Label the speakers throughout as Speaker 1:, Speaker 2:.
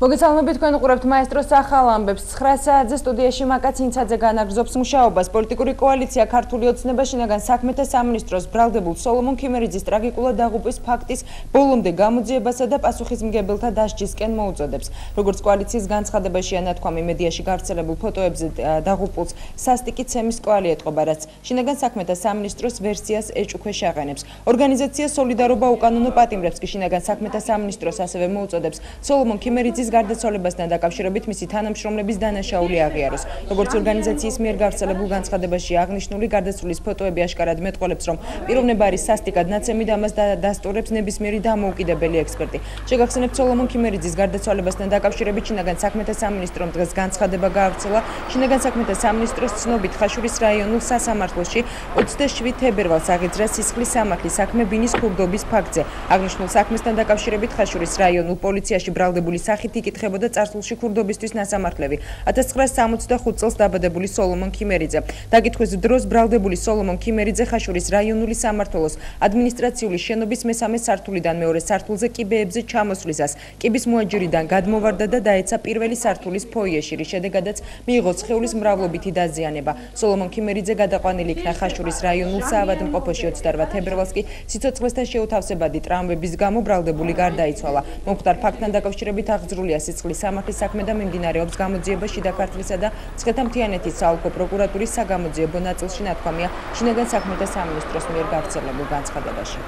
Speaker 1: მოგესალმებით, თქვენ უყურებთ მაესტროს ახალ ამბებს. 9 საათზე სტუდიაში მაკაცინცაძე განაგრძობს მუშაობას. პოლიტიკური კოალიცია ქართული ოცნება შინაგან საქმეთა სამინისტროს ბრალდებულ სოლომონ ქიმერიძის ტრაგიკულად დაღუპვის ფაქტის ბოლომდე გამოძიებასა და პასუხისმგებელთა დასჯისკენ მოუწოდებს. როგორც კოალიციის განცხადებაშია ნათქვამი, მედიაში გავრცელებულ ფოტოებზე დაღუპულს სასტიკი ცემის კვალი ეტყობა, რაც შინაგან საქმეთა სამინისტროს ვერსიას ეჭუქვეშ აყენებს. ორგანიზაცია სოლიდარობა უკანონო პატიმრებს კი შინაგან საქმეთა სამინისტროს ასევე მოუწოდებს სოლომონ ქიმერიძის გარდაცვალებასთან დაკავშირებით მისი თანამშრომლების დანაშაული აღიაროს. როგორც ორგანიზაციის მიერ გავრცელებულ განცხადებაში აღნიშნული გარდაცვლის ფოტოები აშკარად მეტყოლებს, რომ პიროვნება არის სასტიკად ნაცემი და ამას დასტურებს ნებისმიერი დამოუკიდებელი ექსპერტი. შეგახსენებთ, სოლომონ ქიმერიძის გარდაცვალებასთან დაკავშირებით შინაგან საქმეთა სამინისტრომ დღეს განცხადება გაავრცელა. შინაგან საქმეთა სამინისტროს ცნობით ხაშურის რაიონულ სასამართლოში 27 თებერვალს აღიძრა სისხლის სამართლის საქმე ბინის ქურდობის ფაქტზე. აღნიშნულ საქმესთან დაკავშირებით ხაშურის რაიონულ პოლიციაში ბრალდებული სახით იკითხებოდა წარსულში ქურდობისთვის ნასამართლები. 1965 წელს დაბადებული სოლომონ ქიმერიძე. დაკითხვის დროს ბრალდებული სოლომონ ქიმერიძე ხაშურის რაიონული სამმართველოს ადმინისტრაციული შენობის მესამე სართულიდან მეორე სართულზე კიბეებზე ჩამოსვლისას კიბის მოაჯირიდან გადმოვარდა და დაეცა პირველი სართულის ფოიეში, რის შედეგადაც მიიღო სხეულის მრავლობითი დაზიანება. სოლომონ ქიმერიძე გადაყვანილი იქნა ხაშურის რაიონულ საავადმყოფოში 28 თებერვალს კი სიცოცხლესთან შეუთავსებადი ტრავმების გამო ბრალდებული გარდაიცვალა. მომხდარ ფაქტთან დაკავშირებით აღძრულია სისხლის სამართლის საქმე და მიმდინარეობს გამოძიება შიდა ქართლისა და მცხეთა-მთიანეთის საოლქო პროკურატურის საგამოძიებო ნაწილში, ნათქვამია შინაგან საქმეთა სამინისტროს მიერ გავრცელებულ განცხადებაში.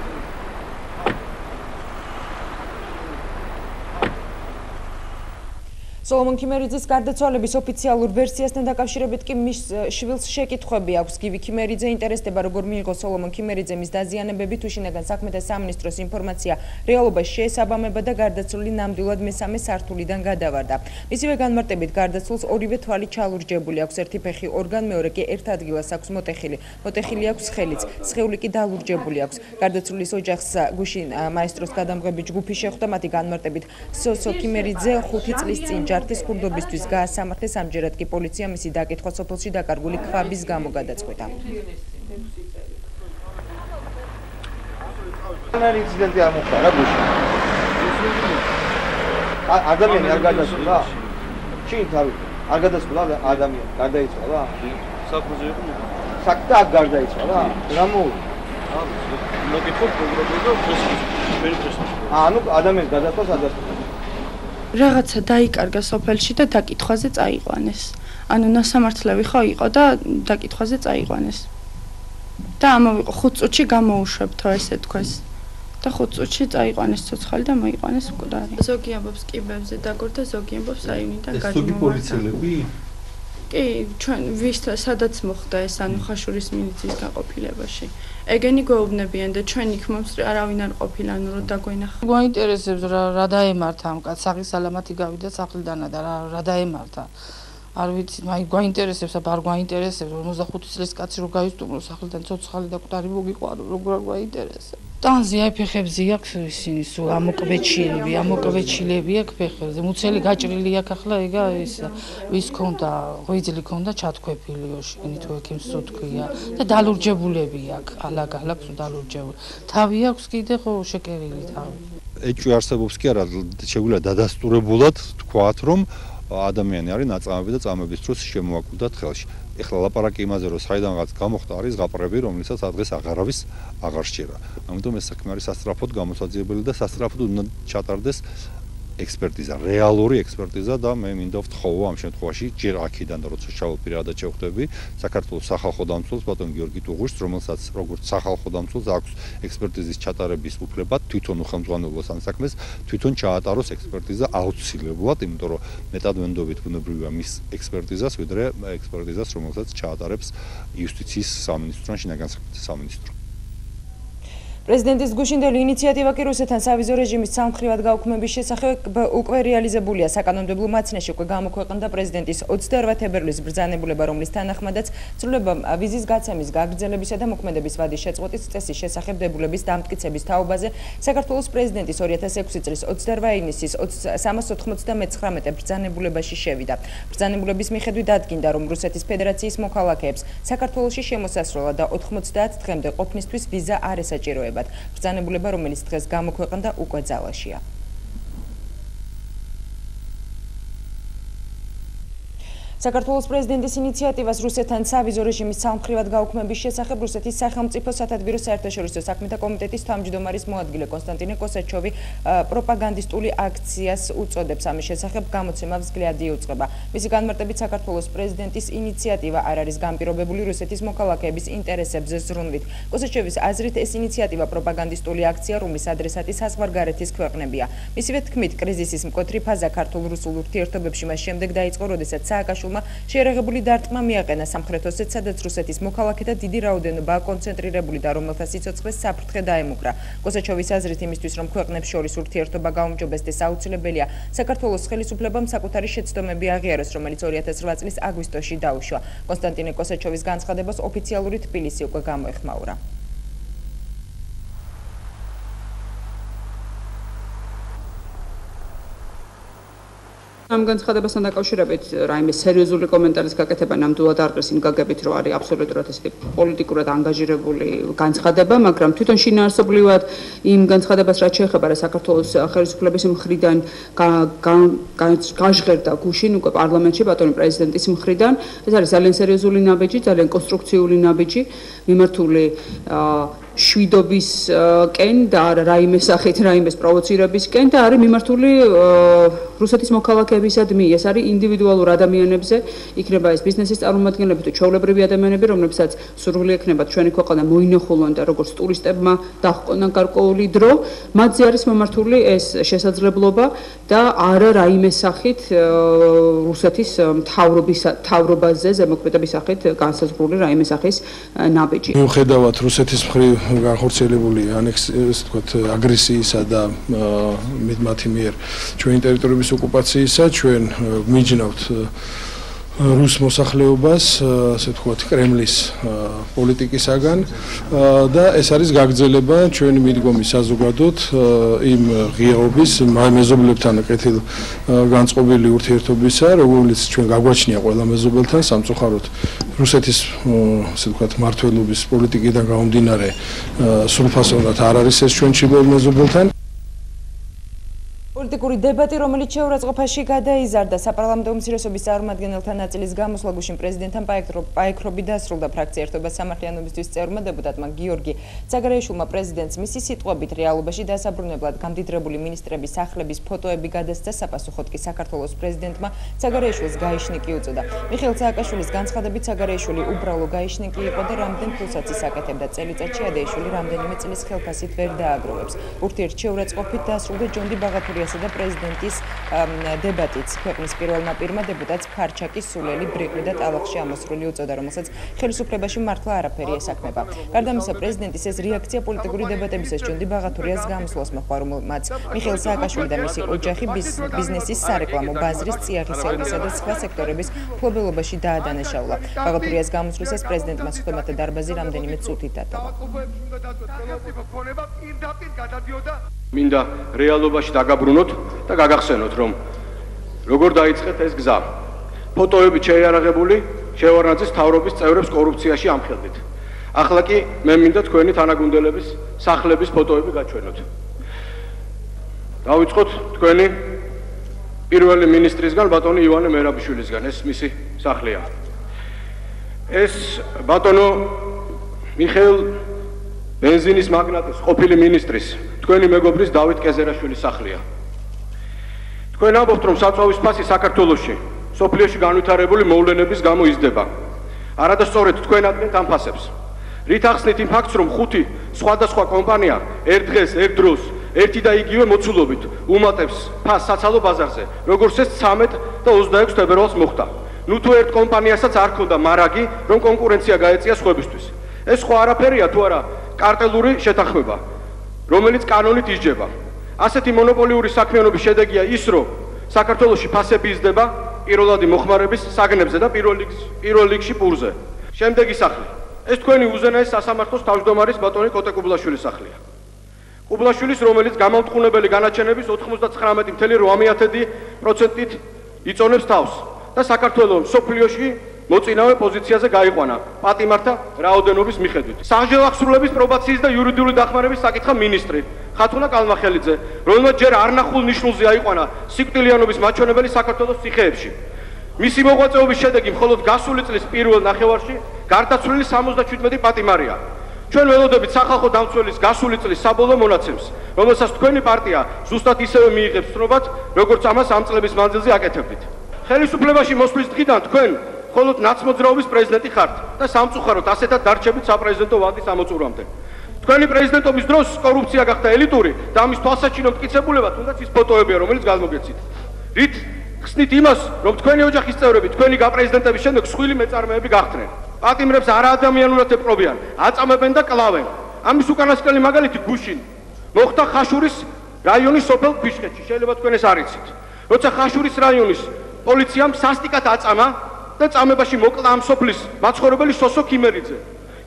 Speaker 1: სოლომონ ქიმერიძის გარდაცვალების ოფიციალურ ვერსიასთან დაკავშირებით კი მის შვილს შეკითხვები აქვს. გივი ქიმერიძე ინტერესდება, როგორ მიიღო სოლომონ ქიმერიძე მის დაზიანებები, თუ შინაგან საქმეთა სამინისტროს ინფორმაცია რეალობას შეესაბამება და გარდაცვლილი ნამდვილად მესამე სართულიდან გადავარდა. მისივე განმარტებით გარდაცვლილს ორივე თვალი ჩალურჯებული აქვს, ერთი ფეხი ორგან, მეორე კი ერთ ადგილას აქვს მოტეხილი. მოტეხილი აქვს ხელიც, სხეული კი დალურჯებული აქვს. გარდაცვლილის ოჯახს გუშინ მაესტროს გადამღები ჯგუფი შეხვდა, მათი განმარტებით სოლომონ ქიმერიძე 5 წლის წინ არტის ქურდობისთვის გაასამართლეს, ამჯერად კი პოლიცია მისი დაკითხვა სოფელში დაკარგული ქვაბის გამო გადაწყვიტა.
Speaker 2: ინციდენტი არ მოხდა რა გუშინ. ადამიანი არ გადასულა? ჩინ არ გადასულა ადამიანი, გარდაიცვალა?
Speaker 3: საქმეზე იყო?
Speaker 2: საქმე აქ გარდაიცვალა? რა მოუწია?
Speaker 3: მოგითხო პროკურატურა
Speaker 2: ანუ ადამიანს გადასვლას ადასტურებს.
Speaker 4: რაღაცა დაიკარგა სოფელში და დაკითხვაზე წაიყვანეს. ანუ ნასამართლები ხო იყო და დაკითხვაზე წაიყვანეს. და ამოვიყო 5 წუთში გამოუშვებთო ესე თქვეს. და 5 წუთში წაიყვანეს ცოცხალი და მოიყვანეს მკვდარი. ზოგი ამბობს კიბებზე დაგორდა, ზოგი ამბობს აივნიდან გადმოვარდა.
Speaker 3: ზოგი პოლიციელები?
Speaker 4: კი, ჩვენ სადაც მოხდა ეს, ანუ ხაშურის მილიციის გაყოფილებაში. ეგენი გვეუბნებიან და ჩვენ იქ მომს არავინ არ ყოფილა, ანუ რომ დაგვენახა.
Speaker 5: გვაინტერესებს რა დაემართა ამ კაცს, სახლის სალამათი გავიდა სახლიდანა და რა დაემართა. არ ვიცი, გვაინტერესებს, არ გვაინტერესებს 55 წლის კაცი რო გაისტუმრო სახლიდან ცოცხალი და მკვდარი მოგიყვარო, როგორ არ გვაინტერესებს. ტანზე აი ფეხებზე აქვს ისინი სულ ამოკვეჩილები აქვს ფეხებზე. მუცელი გაჭრილი აქვს ახლა ეგა ის ვის ქონდა, ღვიძლი ქონდა ჩათქვეფილიოში, თუ ექიმს სუთქვია და დალურჯებულები აქვს, ალაგ-ალაგ დალურჯებული. თავი აქვს კიდე ხო შეკერილი თავი.
Speaker 6: ეჭვი არსებობს კი არა, შეგვიძლია დადასტურებულად თქვათ, რომ ადამიანი არის ნაწამები და წამების დროს შემოაკვდათ ხელში. ეხლა ლაპარაკი იმაზე, რომ საიდანღაც გამოხდა არის ზღაპრები, რომლითაც დღეს აღარავის აღარ სჭირა. ამიტომ ეს საქმე არის სასწრაფოდ გამოსაძიებელი და სასწრაფოდ უნდა ჩატარდეს ექსპერტიზა, რეალური ექსპერტიზა და მე მინდა ვთხოვო ამ შემთხვევაში ჯერ აქედან და როცა ჩავალ პირადად შევხვდები საქართველოს სახალხო დამცველს ბატონ გიორგი ტუღუშს, რომელსაც როგორც სახალხო დამცველს აქვს ექსპერტიზის ჩატარების უფლება, თვითონ უხელმძღვანელობს ამ საქმეს, თვითონ ჩაატაროს ექსპერტიზა აუცილებლად, იმიტომ რომ მეტად ვენდობით ბუნებრივია მის ექსპერტიზას, ვიდრე ექსპერტიზას, რომელსაც ჩაატარებს იუსტიციის სამინისტრო, შინაგან საქმეთა სამინისტრო.
Speaker 1: პრეზიდენტის გუშინდელი ინიციატივა კი რუსეთთან სავიზო რეჟიმის სამხრივად გაუქმების შესახებ უკვე რეალიზებულია. საკანონმდებლო მაცნეში უკვე გამოქვეყნდა პრეზიდენტის 28 თებერვლის ბრძანებულება, რომლის თანახმადაც ცვლილება ვიზის გაცემის გაგრძელებისა და მოქმედების ვადის შეწყვეტის წესის შესახებ დებულების დამტკიცების თაობაზე საქართველოს პრეზიდენტის 2006 წლის 28 ივნისის 399 ბრძანებულებაში შევიდა. ბრძანებულების მიხედვით დადგინდა, რომ რუსეთის ფედერაციის მოქალაქეებს საქართველოში შემოსასვლელად და 90 დღემდე ყოფნისთვის ვიზა არ ესაჭიროება. ბრძანებულება, რომელიც დღეს გამოქვეყნდა, უკვე ძალაშია. საქართველოს პრეზიდენტის ინიციატივას რუსეთთან სავიზო რეჟიმის ცალმხრივად გაუქმების შესახებ რუსეთის სახელმწიფო სათადბირო საერთაშორისო საქმეთა კომიტეტის თავმჯდომარის მოადგილე კონსტანტინე კოსაჩოვი პროპაგანდისტული აქციას უწოდებს. ამის შესახებ გამოცემა взгляды იუწყება. მისი განმარტებით საქართველოს პრეზიდენტის ინიციატივა არ არის განპირობებული რუსეთის მოქალაქეების ინტერესებზე ზრუნვით. კოსაჩოვის აზრით ეს ინიციატივა პროპაგანდისტული აქცია, რომლის ადრესატი საზღვარგარეთის ქვეყნებია. მისივე თქმით, კრიზისის მკვეთრი ფაზა ქართულ-რუსულ ურთიერთობებში მას შემდეგ დაიწყო, როდესაც სააკაშვილმა შეერაღებული დარტყმა მიაყენა სამხრეთ ოსეთს, სადაც რუსეთის მოქალაქეთა დიდი რაოდენობაა კონცენტრირებული და რომელთა სიცოცხლეს საფრთხე დაემუქრა. კოსაჩოვის აზრით იმისთვის, რომ ქვეყნებს შორის ურთიერთობა გაუმჯობესდეს, აუცილებელია საქართველოს ხელისუფლებამ საკუთარი შეცდომები აღიაროს, რომელიც 2008 წლის აგვისტოში დაუშვა. კონსტანტინე კოსაჩოვის განცხადებას ოფიციალური თბილისი უკვე გამოეხმაურა.
Speaker 7: ამ განცხადებასთან დაკავშირებით რაიმე სერიოზული კომენტარის გაკეთება ნამდვილად არ ყრის იმ გაგებით, რომ არის აბსოლუტურად ესეთი პოლიტიკურად ანგაჟირებული განცხადება, მაგრამ თვითონ შინაარსობრივად იმ განცხადებას რაც შეეხება რა საქართველოს ხელისუფლების მხრიდან გაჟღერდა გუშინ უკვე პარლამენტში ბატონი პრეზიდენტის მხრიდან, ეს არის ძალიან სერიოზული ნაბიჯი, ძალიან კონსტრუქციული ნაბიჯი, მიმართული შვიდობისკენ და არა რაიმე სახით, რაიმეს პროვოცირებისკენ და არის მიმართული რუსეთის მოქალაქეებისადმი, ეს არის ინდივიდუალურ ადამიანებზე, იქნება ეს ბიზნესის წარმომადგენლები თუ ჩვეულებრივი ადამიანები, რომლებსაც სურვილი ექნებათ ჩვენი ქვეყანა მოინახულონ და როგორც ტურისტებმა დაჰყონან გარკვეული დრო, მათზე არის მომართული ეს შესაძლებლობა და არა რაიმე სახით რუსეთის მთავრობაზე ზემოქმედების სახით განსაზღვრული რაიმე სახის ნაბიჯი.
Speaker 8: მიუხედავად რუსეთის მხრივ განხორციელებული აგრესიისა და მათი მიერ ჩვენი ტერიტორიების ოკუპაციისა, ჩვენ მიჯნავთ რუს მოსახლეობას, ასე ვთქვათ, კრემლის პოლიტიკისაგან და ეს არის გაგრძელება ჩვენი მიდგომის საზოგადოდ იმ ღიაობის მეზობლებთან კეთილ განწყობილი ურთიერთობისა, რომელიც ჩვენ გაგვაჩნია ყველა მეზობელთან სამწუხაროდ რუსეთის ასე ვთქვათ მმართველობის პოლიტიკიდან გამომდინარე სრულფასოვნად არ არის ეს ჩვენ ჩიბელ მეზობელთან.
Speaker 1: პოლიტიკური დებატი, რომელიც შეურაცხყოფაში გადაიზარდა საპარლამენტო უმცირესობის წარმომადგენელთა ნაწილის გამოსვლა გუშინ პრეზიდენტთან პაექრობი დასრულდა ფრაქცია ერთობა სამართლიანობისთვის წევრმა დეპუტატმა გიორგი ცაგარეიშვილმა პრეზიდენტს მისი სიტყვებით რეალობაში დასაბრუნებლად გამდიდრებული მინისტრების სახლების ფოტოები გადასცა, საპასუხოდ კი საქართველოს პრეზიდენტმა ცაგარეიშვილს გაიშნიკი უწოდა. მიხეილ სააკაშვილის განცხადებით ცაგარეიშვილი უბრალო გაიშნიკი იყო და რამდენ ფულსაც აკეთებდა წელიწადში, ადეიშვილი რამდენიმე წლის ხელფასით ვერ დააგროვებს. ურთიერთშეურაცხყოფით დასრულდა ჯონდი ბაღათურიას და პრეზიდენტის დებატიც. ქვეყნის პირველმა პირმა დეპუტატს ფარჩაკის სულელი ბრიყვი და ტალახში ამოსრული უწოდა, რომელსაც ხელისუფლებაში მართლა არაფერი ესაქმება. გარდა ამისა, პრეზიდენტის ეს რეაქცია პოლიტიკური დებატებისას ჯონდი ბაღათურიას გამოსვლას მოჰყვა, რომელმაც მიხეილ სააკაშვილი და მისი ოჯახი ბიზნესის სარეკლამო ბაზრის წიაღისეულისა და სხვა სექტორების მფლობელობაში დაადანაშაულა. ბაღათურიას გამოსვლისას პრეზიდენტმა სხდომათა დარბაზი რამდენიმე წუთით დატოვა.
Speaker 9: მინდა რეალობაში დაგაბრუნოთ და გაგახსენოთ, რომ როგორ დაიწყეთ ეს გზა. ფოტოები შეიარაღებული შევარნაძის თავრობის წევრებს კორუფციაში ამხელდით. ახლა კი მე მინდა თქვენი თანაგუნდელების სახლების ფოტოები გაჩვენოთ. დავიწყოთ თქვენი პირველი მინისტრისგან, ბატონი ივანე მერაბიშვილისგან, ეს მისი სახლია. ეს ბატონო მიხეილ ბენზინის მაგნატის ყოფილი მინისტრის თქვენი მეგობრის დავით კეზერაშვილის სახლია. თქვენ ამბობთ, რომ საწვავის ფასი საქართველოში სოფლიოში განვითარებული მოვლენების გამო იზრდება. არადასწორად თქვენ ადგენთ ამ ფასებს. რით ახსნით იმ ფაქტს, რომ 5 სხვადასხვა კომპანია ერთ დღეს, ერთ დროს, ერთი და იგივე მოცულობით უმატებს ფასს საცალო ბაზარზე, როგორც ეს 13 და 26 თებერვალს მოხდა. ნუ თუ ერთ კომპანიასაც არ ქონდა მარაგი, რომ კონკურენცია გაეწია სხვებისთვის. ეს ხო არაფერია თუ არა კარტელური შეთანხმება, რომელიც კანონით ისჯება. ასეთი მონოპოლიური საქმიანობის შედეგია ის, რომ საქართველოში ფასები იზრდება პირველადი მოხმარების საგნებზე და პირველ რიგში პურზე. შემდეგი სახლი. ეს თქვენი უზენაეს სასამართლოს თავმჯდომარის ბატონი კოტე კუბლაშვილის სახლია. კუბლაშვილის, რომელიც გამამტყუნებელი განაჩენების 99.8%-ით იწონებს თავს და საქართველოს სოფლიოში მოწინავე პოზიციაზე გაიყვანა პატიმართა რაოდენობის მიხედვით. სახჯელახსრულების პრობაციის და იურიდიული დახმარების საკითხა მინისტრი ხათუნა კალმახელიძე, რომელმაც ჯერ არნახულ ნიშნულზე აიყვანა სიკვდილიანობის მაჩვენებელი საქართველოს ციხეებში. მისი მოღვაწეობის შედეგი მხოლოდ გასული წლის პირველ ნახევარში გარდაცვლილი 77 პატიმარია. ჩვენ ველოდებით სახალხო დამცველის გასული წლის საბოლოო მონაცემს, რომელსაც თქვენი პარტია ზუსტად ისევე მიიღებს ცნობად, როგორც ამას ამ წლების მანძილზე აკეთებდით. ხელისუფლებაში მოსვლის დღიდან თქვენ მხოლოდ ნაცმოძრაობის პრეზიდენტი ხართ და სამწუხაროდ ასეთად დარჩებით საპრეზიდენტო ვალდის ამოწურვამდე. თქვენი პრეზიდენტობის დროს კორუფცია გახდა ელიტური და ამის თვალსაჩინო მტკიცებულება თუნდაც ის ფოტოებია, რომელიც გადმოგეცით. რით ხსნით იმას, რომ თქვენი ოჯახის წევრები თქვენი გაპრეზიდენტების შემდეგ სხვილი მეწარმეები გახდნენ. პატიმრებს არაადამიანურად ეპყრობიან, აწამებენ და კლავენ. ამის უკანასკნელი მაგალითი გუშინ მოხდა ხაშურის რაიონის სოფელ ქვიშხეთში, შეიძლება თქვენ ეს არ იცით. როცა ხაშურის რაიონის პოლიციამ სასტიკად აწამა და წამებაში მოკლა ამ სოფლის მაცხოვრებელი სოსო ქიმერიძე.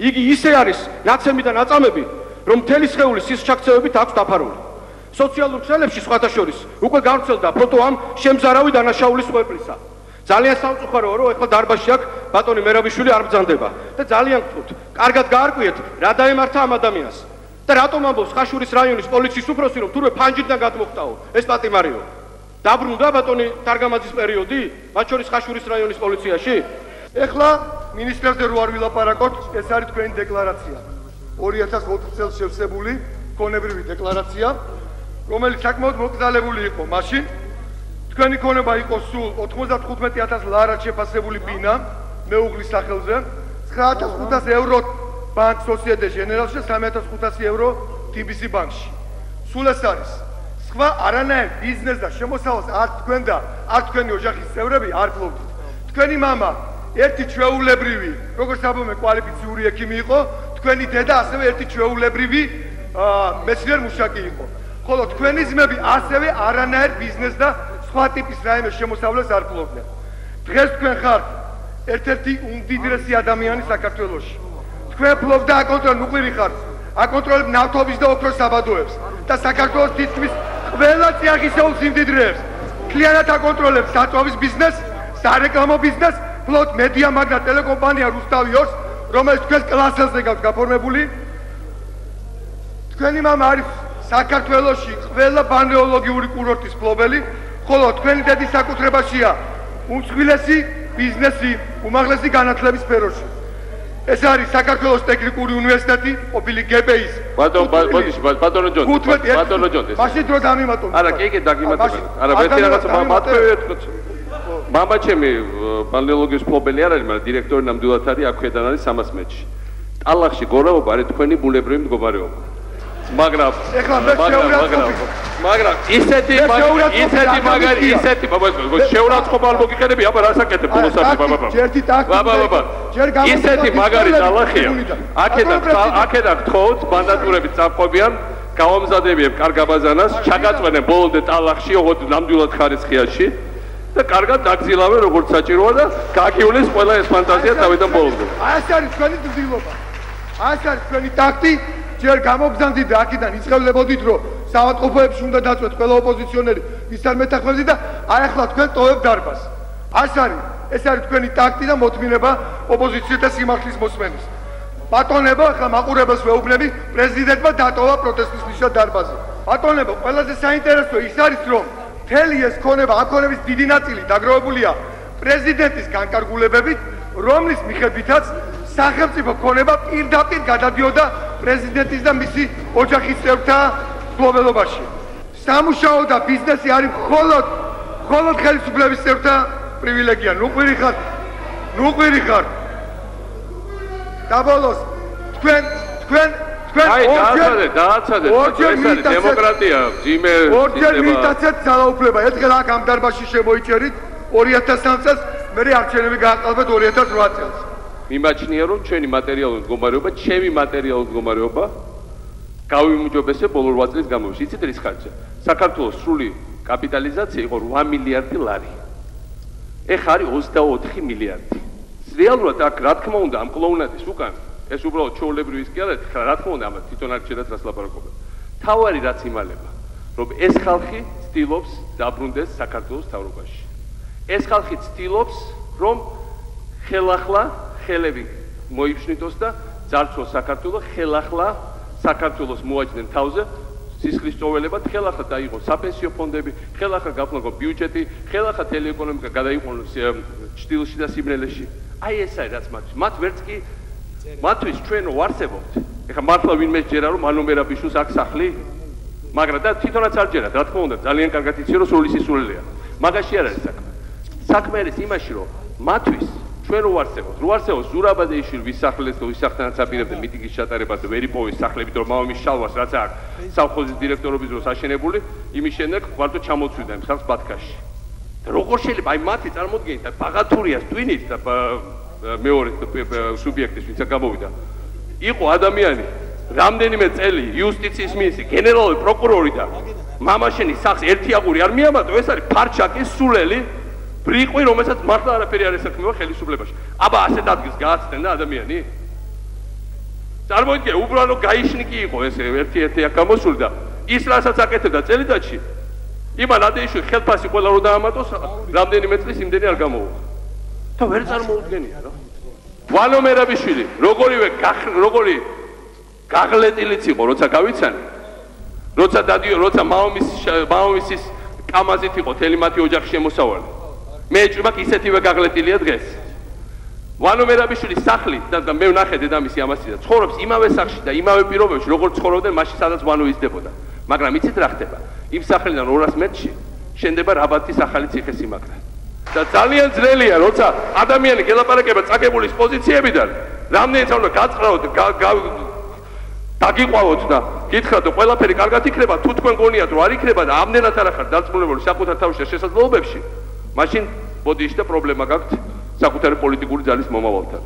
Speaker 9: იგი ისე არის ნაცემი და ნაწამები, რომ მთელი სხეული სისჩაქცევებით აქვს დაფარული. სოციალურ ქსელებში სხვათა შორის უკვე გავრცელდა ფოტო ამ შემზარავი დანაშაულის ხვეპლისა. ძალიან სამწუხაროა, რომ ეხლა დარბაზში აქ ბატონი მერაბიშვილი არ ბრძანდება და ძალიან გთხოვთ, კარგად გაარკვიეთ რა დაემართა ამ ადამიანს და რატომ ამბობს ხაშურის რაიონის პოლიციის უფროსი, რომ თურმე ფანჯრიდან გადმოხტაო ეს პატიმარიო. დაბრუნდა ბატონი თარგამაძის პერიოდი, მათ შორის ხაშურის რაიონის პოლიციაში.
Speaker 10: ეხლა მინისტრებზე რო არ ვილაპარაკოთ, ეს არის თქვენი დეკლარაცია. 2004 წელს შევსებული ქონებრივი დეკლარაცია, რომელიც საკმაოდ მოკრძალებული იყო მაშინ. თქვენი ქონება იყო სულ 95,000 ლარად შეფასებული ბინა მეუღლის სახელზე, 9500 ევრო ბანკ სოციეტე ჟენერალში, 3500 ევრო TBC ბანკში. სულ ეს არის. სხვა არანაირ ბიზნეს და შემოსავალს არ თქვენ და არ თქვენი ოჯახის წევრები არ ფლობდით. თქვენი მამა ერთი ჩვეულებრივი, როგორც აბომე კვალიფიციური ექიმი იყო, თქვენი დედა ასევე ერთი ჩვეულებრივი მეცნიერ მუშაკი იყო. ხოლო თქვენი ძმები ასევე არანაირ ბიზნეს და სხვა ტიპის რაიმე შემოსავლეს არ ფლობდნენ. დღეს თქვენ ხართ ერთ-ერთი უმდიდრესი ადამიანი საქართველოში. თქვენ ფლობთ და აკონტროლებთ, ნუყვირი ხართ, აკონტროლებთ ნავთობის და ოქროს საბადოებს და საქართველოს თითქმის ყველა წიაღისეულ სიმდიდრეებს. მთლიანად აკონტროლებთ საწვავის ბიზნესს, სარეკლამო ბიზნესს, ფლობთ მედია მაგნა ტელეკომპანია რუსთავი 2-ს, რომელიც თქვენს კლასელზე გაქვს გაფორმებული. თქვენი მამა არის საქართველოში ყველა ბალნეოლოგიური კურორტის მფლობელი, ხოლო თქვენი დედის საკუთრებაშია უმსხვილესი ბიზნესი უმაღლესი განათლების სფეროში. ეს არის საქართველოს ტექნიკური უნივერსიტეტი, ყოფილი GPI-ის.
Speaker 9: ბატონო ჯონდე.
Speaker 10: მაშინ დრო დამიმატო.
Speaker 9: არა, კი, დაგიმატებენ. არა, ერთი რაღაცა მათქვევით. მამა ჩემი ბალნეოლოგიის მფლობელი არ არის, მაგრამ დირექტორი ნამდვილად არის, აქ ქვედან არის 300 მეტრში. ტალახში გორაობა არის თქვენი ბუნებრივი მდგომარეობა. მაგრამ ისეთი შეურაცხყოფა არ მოგიყენები, აბა რას აკეთებ ბოლოსაბი ისეთი მაგარი ტალახია. აქედან გთხოვთ ბანდატურებით წამყვებიან, გავამზადებიან კარგ აბაზანას, ჩაგაწვენენ ბოლომდე ტალახში, ოღონდ ნამდვილად ხარისხიაში და კარგად დაგზილავენ როგორც საჭიროა და გაგიulis ყველა ეს ფანტაზია თავიდან ბოლომდე.
Speaker 10: აი ეს არის თქვენი ცდილობა. აი ეს არის თქვენი ტაქტი. ჯერ გამოგზავნდით და აქედან იწყებლებოდით, რომ საავადმყოფოებში უნდა დაწვეთ ყველა ოპოზიციონერი ისარ მეთანხმებდით და აი ახლა თქვენ ტოვებთ დარბაზს. ეს არის თქვენი ტაქტი და მოთმინება ოპოზიციათა სიმართლის მოსმენის. ბატონებო, ახლა მაყურებელს ვეუბნები, პრეზიდენტმა დატოვა პროტესტის ნიშნად დარბაზი. ბატონებო, ყველაზე საინტერესო ის არის, რომ მთელი ეს ქონება, ამ ქონების დიდი ნაწილი დაგროვებულია პრეზიდენტის განკარგულებებით, რომლის მიხედვითაც სახელმწიფო ქონება პირდაპირ გადადიოდა პრეზიდენტის და მისი ოჯახის წევრთა მფლობელობაში. სამუშაო და ბიზნესი არის მხოლოდ ხელისუფლების წევრთა პრივილეგია. ნუყვირი ხართ. და ბოლოს თქვენ
Speaker 9: ორჯერ დემოკრატია, ძიმე
Speaker 10: ორჯერ მიტაცეთ ძალაუფლება. ერთხელ აქ ამ დარბაზში შემოიჭერით 2003 წელს, მერე არჩევნები გააყალბეთ 2008 წელს.
Speaker 9: მიმაჩნია, რომ ჩვენი მატერიალური მდგომარეობა, ჩემი მატერიალური მდგომარეობა გავიმუჯობესე ბოლო 8 წლის განმავლობაში. იცით რის ხარჯზე? საქართველოს სრული კაპიტალიზაცია იყო 8 მილიარდი ლარი. ეხლა არის 24 მილიარდი. რეალურად აქ რა თქმა უნდა ამ კლოუნადის უკან ეს უბრალოდ ჩვეულებრივი კი არა, რა თქმა უნდა ამათ თვითონ არ შეიძლება რას ლაპარაკობენ. თავარი რაც იმალება, რომ ეს ხალხი ცდილობს დაბრუნდეს საქართველოს მთავრობაში. ეს ხალხი ცდილობს, რომ ხელახლა ხელები მოიფშნიტოს და ძარცვოს საქართველოს, ხელახლა საქართველოს მოაჯდნენ თავზე
Speaker 11: სისხლის წოველებად, ხელახლა დაიღო საფენსიო ფონდები, ხელახლა გაფლანგო ბიუჯეტი, ხელახლა ტელეეკონომიკა გადაიყვანოს ჩრდილოში და სიმრელეში. აი ეს არის რაც მათ ვერც კი მათთვის ჩვენ ვარსებობთ. ეხლა მართლა ვინმე ჯერა რომ მანომერაბიშვილს აქვს სახლი? მაგრამ და თვითონაც არ ჯერათ, რა თქმა უნდა, ძალიან კარგად იცი რომ სრული სისულელეა. მაგაში არ არის საქმე. საქმე არის იმაში რომ მათთვის ჩვენ ვარსებობთ. რო არსებობს ზურაბადეიშვილი ვისახლეს და ვისახთანაც აპირებდა მიტინგის ჩატარებას და ვერ იპოვეს სახლებით რომ მამამის შალვას რაც აქვს სავხოზის დირექტორობის დროს აშენებული, იმის შემდეგ ვარდო ჩამოწვიდა იმ სახლს ბათქაში. და როგორ შეიძლება აი მათი წარმოდგენით და ბაღათურიას ტვინით და მეორე სუბიექტის ვინც გამოვიდა იყო ადამიანი რამდენიმე წელი იუსტიციის მინისტრი, გენერალური პროკურორი და მამაშენის სახლს ერთი აღური არ მიამატო, ეს არის ფარჩაკის სულელი ბრიყვი, რომელსაც მართლა არაფერი არ ესაქმება ხელისუფლებაში. აბა ასეთ ადგილს გააცდენ და ადამიანი? წარმოიდგინე, უბრალოდ გაიშნიკი იყო ეს ერთი აქ გამოსული და ის რასაც აკეთებდა წელიწადში, იმან ადეიშვილი ხელფასი ყველა რო დაამატოს, რამდენიმე წლის იმდენი არ გამოუვა. და ვერ წარმოუდგენია რა. ვალო მერაბიშვილი, როგორი გაღლეტილიც იყო, როცა გავიცანი, როცა მამამისის კამაზით იყო თელი მათი ოჯახი შემოსავალი. მე ჭვიმაკ ისეთივე გაღლეტილია დღეს. ვალო მერაბიშვილის სახლი და მე ვნახე დედამისი ამასი და ცხოვრობს იმავე სახლში და იმავე პირობებში, როგორც ცხოვრობდნენ მაშინ, სადაც ვანო იზრდებოდა. მაგრამ იცით რა ხდება? იმ სახლიდან 200 მეტრში შენდება რაბატის ახალი ციხესიმაგრე. და ძალიან ძნელია, როცა ადამიანი გელაპარაკება წაგებულის პოზიციებიდან, რამდენიც უნდა გაწყრავოთ, დაგიყვავოთ და გითხრათ, რომ ყველაფერი კარგად იქნება, თუ თქვენ გონიათ, რომ არ იქნება და ამდენად არ ახართ დარწმუნებული საკუთარ თავში და შესაძლებლობებში, მაშინ ბოდიში და პრობლემა გაქვთ საკუთარი პოლიტიკური ძალის მომავალთან.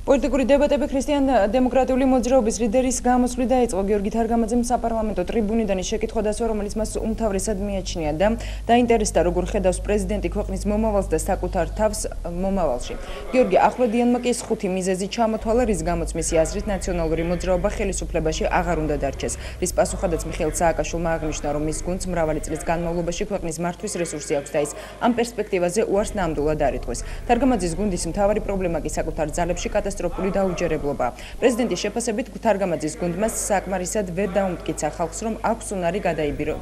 Speaker 1: პოლიტიკური დებატები ქრისტიან-დემოკრატიული მოძრაობის ლიდერის გამოსვლით დაიწყო. გიორგი თარგამაძემ საპარლამენტო ტრიბუნიდან შეკითხვა დასვა, რომელიც მას უმთავრესად მიაჩნია და დაინტერესდა, როგორ ხედავს პრეზიდენტი ქვეყნის მომავალს და საკუთარ თავს მომავალში. გიორგი ახვლედიანმა კი 5 მიზეზი ჩამოთვალა, რის გამოც მისი აზრით ნაციონალური მოძრაობა ხელისუფლებაში აღარ უნდა დარჩეს. რის პასუხადაც მიხეილ სააკაშვილმა აღნიშნა, რომ მის გუნდს მრავალი წლის განმავლობაში ქვეყნის მართვის რესურსი აქვს და ის ამ პერსპექტივაზე უარს ნამდვილად არ იტყვის. თარგამაძის გუნდის მთავარი პრობლემა კი საკუთარ ძალებში კატასტროფული დაუჯერებლობაა. პრეზიდენტის შეფასებით თარგამაძის გუნდმა საკმარისად ვერ დაუმტკიცა ხალხს, რომ აქვს უნარი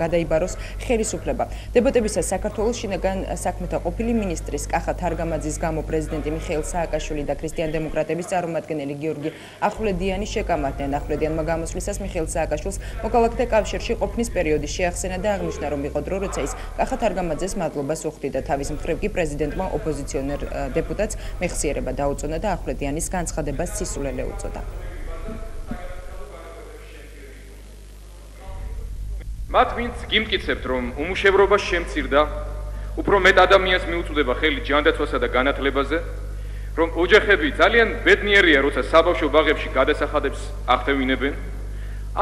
Speaker 1: გადაიბაროს ხელისუფლება. დებატებისას საქართველოს შინაგან საქმეთა ყოფილი მინისტრის კახა თარგამაძის გამო პრეზიდენტი მიხეილ სააკაშვილი და ქრისტიან-დემოკრატების წარმომადგენელი გიორგი ახვლედიანი შეკამათდნენ. ახვლედიანმა გამოსვლისას მიხეილ სააკაშვილს მოქალაქეთა კავშირში ყოფნის პერიოდი შეახსენა და აღნიშნა, რომ იყო დრო, როცა ის კახა თარგამაძეს მადლობას უხდიდა. თავის მხრივ კი პრეზიდენტმა ოპოზიციონერ დეპუტატს მეხსიერება დაუწონა და ახვლედიანის განცხადებას სისულელე უწოდა.
Speaker 12: მათ ვინც გიმტკიცებთ, რომ უმუშევრობა შემცირდა, უფრო მეტ ადამიანს მიუწვდება ხელი ჯანდაცვასა და განათლებაზე, რომ ოჯახები ძალიან ბედნიერია, როცა საბავშვო ბაღებში გადასახადებს ახდევინებენ,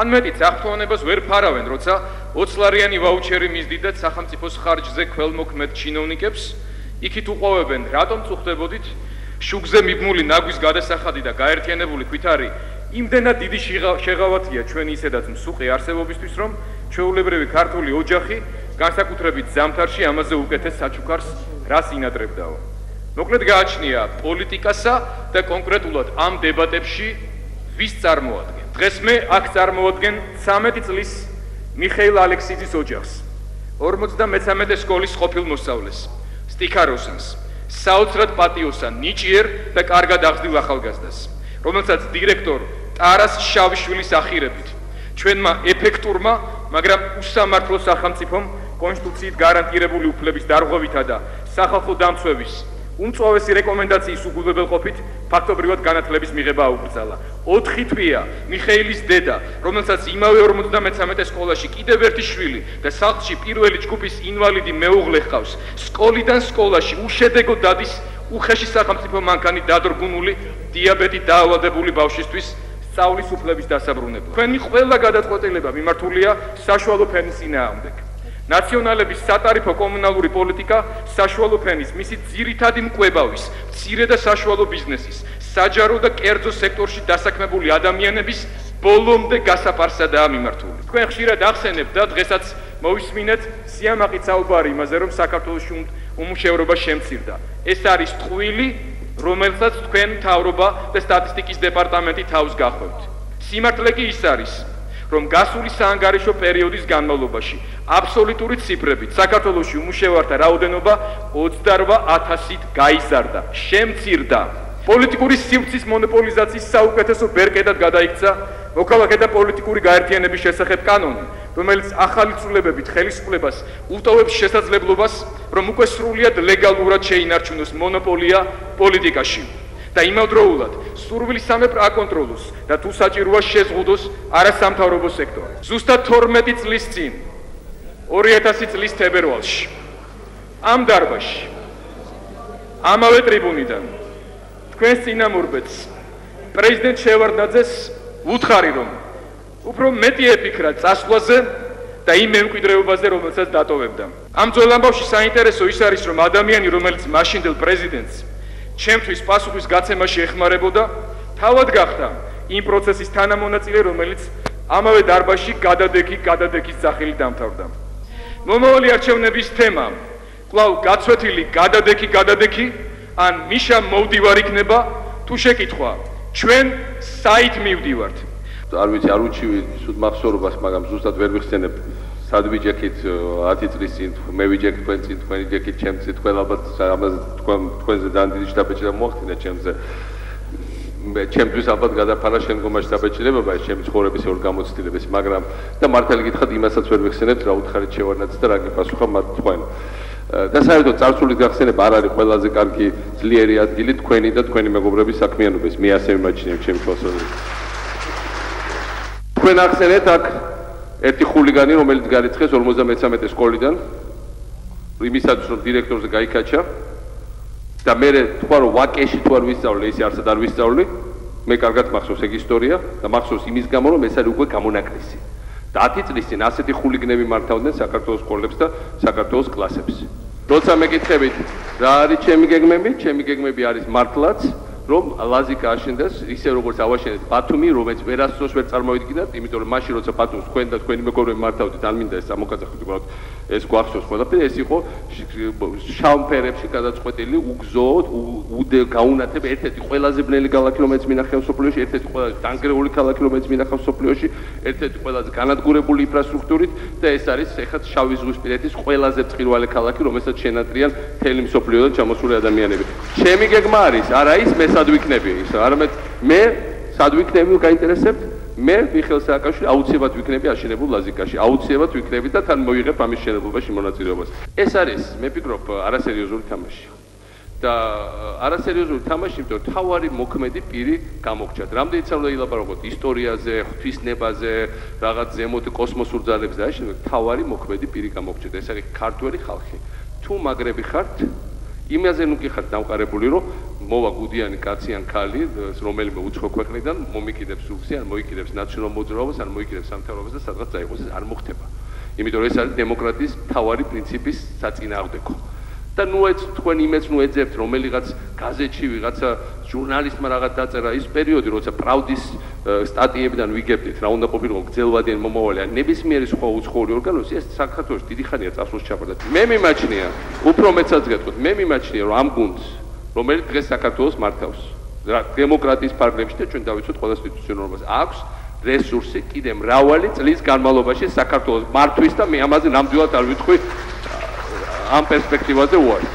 Speaker 12: ან მეტიც ახთოვანებას ვერ ფარავენ, როცა 20 ლარიანი ვაუჩერი მისდიდათ სახელმწიფოს ხარჯზე ქველმოქმედ ჩინოვნიკებს, იქით უყვავებენ, რატომ წუხდებოდით შუგზე მიბმული ნაგვის გადასახადი და გაერთიანებული ქვითარი იმდენად დიდი შეღავათია ჩვენი ისედაც მსუყი არსებობისთვის, რომ ჩვეულებრივი ქართული ოჯახი განსაკუთრებით ზამთარში ამაზე უკეთეს საჩუქარს რას ინადრებდაო. მოკლედ გააჩნია პოლიტიკასა და კონკრეტულად ამ დებატებში ვის წარმოადგენ. დღეს მე აქ წარმოადგენ 13 წლის მიხეილ ალექსიძის ოჯახს, 53 სკოლის ყოფილ მოსწავლეს, სტიქაროსანს, საოცრად პატიოსან, ნიჭიერ და კარგად აღზრდილ ახალგაზრდას, რომელსაც დირექტორ ტარას შავიშვილის ახირებით ჩვენმა ეფექტურმა, მაგრამ უსამართლო სახელმწიფომ კონსტიტუციით გარანტირებული უფლების დარღვევითა და სახალხო დამცვების უმწვავესი რეკომენდაციის უგულებელყოფით ფაქტობრივად განათლების მიღება აუკრძალა. 4 თვეა მიხეილის დედა, რომელსაც იმავე 53 სკოლაში კიდევ ერთი შვილი და სახლში პირველი ჯგუფის ინვალიდი მეუღლე ჰყავს, სკოლიდან სკოლაში უშედეგო დადის უხეში სახელმწიფო მანქანით დადრგუნული დიაბეტით დაავადებული ბავშვისთვის სწავლის უფლების დასაბრუნება. თქვენი ყველა გადაწყვეტილება მიმართულია საშუალო ფენის წინააღმდეგ. ნაციონალების სატარიფო კომუნალური პოლიტიკა საშუალო ფენის, მისი ძირითადი მკვლევავის, მცირე და საშუალო ბიზნესის, საჯარო და კერძო სექტორში დასაქმებული ადამიანების ბოლომდე გასაფარსადაა მიმართული. თქვენ ხშირად ახსენებთ და დღესაც მოვისმინეთ სიამაყით საუბარი იმაზე, რომ საქართველოში უმუშევრობა შემცირდა. ეს არის ტყუილი, რომელსაც თქვენ მთავრობა და სტატისტიკის დეპარტამენტი თავს გახვევთ. სიმართლე კი ის არის, რომ გასული საანგარიშო პერიოდის განმავლობაში აბსოლუტური ციფრებით საქართველოში უმუშევართა რაოდენობა 28,000-ით გაიზარდა, შემცირდა. პოლიტიკური სივრცის მონოპოლიზაციის საუკეთესო ბერკეტად გადაიქცა მოქალაქეთა პოლიტიკური გაერთიანების შესახებ კანონი, რომელიც ახალი ცვლილებებით ხელისუფლებას უტოვებს შესაძლებლობას, რომ უკვე სრულიად ლეგალურად შეინარჩუნოს მონოპოლია პოლიტიკაში და იმავდროულად სურვილისამებრ აკონტროლოს და თუ საჭიროა შეზღუდოს არასამთავრობო სექტორი. ზუსტად 12 წლის წინ 2000 წლის თებერვალში ამ დარბაზში ამავე ტრიბუნიდან თქვენს წინამორბედს პრეზიდენტ შევარდნაძეს უთხარი, რომ უფრო მეტი ეფიქრა წასვლაზე და იმ მემკვიდრეობაზე, რომელსაც დატოვებდა. ამ ძველ ამბავში საინტერესო ის არის, რომ ადამიანი, რომელიც მაშინდელ პრეზიდენტს ჩემთვის პასუხის გაცემაში ეხმარებოდა, თავად გახდა იმ პროცესის თანამონაწილე, რომელიც ამავე დარბაზში გადადექის სახელით დამთავრდა. მომავალი არჩევნების თემა კვლავ გაცვეთილი გადადექი ან მიშა მოვდივარ იქნება, თუ შეკითხვა ჩვენ საით მივდივართ.
Speaker 11: არ ვიცი, არ უჩივი სულ მახსოვრობას, მაგრამ ზუსტად ვერ ვიხსენებ სად ვიჯექით 10 წლის წინ, მე ვიჯექ თქვენ წინ, თქვენი ჯექით ჩემ წინ, თქვენ ალბათ ამაზე თქვენზე ძალიან დიდი შთაბეჭდილება მოახდინა ჩემზე. ჩემთვის ალბათ გადაფარა შემდგომაში შთაბეჭდილება, ეს ჩემი ცხოვრების ორ გამოცდილებაში, მაგრამ და მართალი გითხრათ, იმასაც ვერ ვიხსენებთ, რა უთხარით შევარდნაძე და რა გიპასუხა მათ თქვენ. და საერთოდ წარსულის გახსენება არ არის ყველაზე კარგი ძლიერი ადგილი თქვენი და თქვენი მეგობრების საქმიანობის. მე ასე ვიმაჩნიებ ჩემი თვალსაზრისით. თქვენ ახსენეთ აქ ერთი ხულიგანი, რომელიც გარიცხეს 53 სკოლიდან, იმისათვის რომ დირექტორზე გაიქაჩა და მე თქვა რომ ვაკეში თუ არ ვისწავლე, ისე არცად არ ვისწავლე, მე კარგად მახსოვს ეგ ისტორია და მახსოვს იმის გამო რომ ეს არის უკვე გამონაკლისი. და 10 წლის წინ ასეთი ხულიგნები მართავდნენ საქართველოს სკოლებს და საქართველოს კლასებს. როცა მეკითხებით რა არის ჩემი გეგმები არის მართლაც რომ ლაზიკა აშენდეს ისე როგორც ავაშენეთ ბათუმი, რომელიც ვერასდროს ვერ წარმოვიდგინათ, იმიტომ რომ მაშინ როცა ბათუმს თქვენ და თქვენი მეგობრები მართავდით, ან მინდა ეს ამოკაცახდით უბრალოდ ეს გვახსოვს ყველაფერი, ეს იყო შავმფერებში გადაწყვეტილი უგზოდ გაუნათებ ერთ-ერთი ყველაზე ბნელი ქალაქი, რომელიც მინახავს სოფლიოში, ერთ-ერთი ყველაზე დანგრეული ქალაქი, რომელიც მინახავს სოფლიოში, ერთ-ერთი ყველაზე განადგურებული ინფრასტრუქტურით და ეს არის ეხლა შავი ზღვისპირეთის ყველაზე ბრწყინვალე ქალაქი, რომელსაც შენატრიან მთელი მსოფლიოდან ჩამოსული ადამიანები. ჩემი გეგმა არის, არა ის მე სად ვიქნები ის, არამედ მე სად ვიქნები გაინტერესებთ, მე მიხეილ სააკაშვილი აუცილებლად ვიქნები აშენებულ ლაზიკაში, აუცილებლად ვიქნები და თან მოიღებ ამის შენებობაში მონაწილეობას. ეს არის, მე ვფიქრობ, არასერიოზული თამაში. და არასერიოზული თამაში, იმიტომ რომ თავარი მოქმედი პირი გამოგჩათ. რამდენიც არ უნდა ილაპარაკოთ ისტორიაზე, ღვთისნებაზე, რაღაც ზემოთ კოსმოსურ ძალებზე და ასე შემდეგ, თავარი მოქმედი პირი გამოგჩათ. ეს არის ქართველი ხალხი. თუ მაგრები ხართ, იმაზე ნუ კი ხართ დამყარებული, რომ მოვა გუდიანი კაცი ან ქალი, რომელიმე უცხო ქვეყნიდან მომიკიდებს სულსი, ან მოიკიდებს ნაციონალურ მოძრაობას, ან მოიკიდებს სამთავრობას და სადღაც წაიღოს, ეს არ მოხდება. იმიტომ რომ ეს არის დემოკრატიის მთავარი პრინციპის საწინააღმდეგო. და ნუ თქვენ იმეც ნუ ეძებთ, რომელიღაც გაზეთში ვიღაცა ჟურნალისტმა რაღაც დაწერა, ის პერიოდი, როცა პრავდის სტატიებიდან ვიგებდით, რა უნდა ყოფილიყო გრძელვადიანი მომავალი, ან ნებისმიერი სხვა უცხოური ორგანოზე, ეს საქართველოს დიდი ხანია წასულს ჩაბარდა. მე მიმაჩნია, უფრო მეცაც გეტყვით, მე მიმაჩნია, რომ ამ გუნდს, რომელიც დღეს საქართველოს მართავს, დემოკრატიის ფარგლებში და ჩვენ დავიცვათ ყველა ინსტიტუციონალ ნორმას, აქვს რესურსი კიდე მრავალი წლის განმავლობაში საქართველოს მართვის და მე ამაზე ნამდვილად არ ვიტყვი ამ პერსპექტივაზე უარი.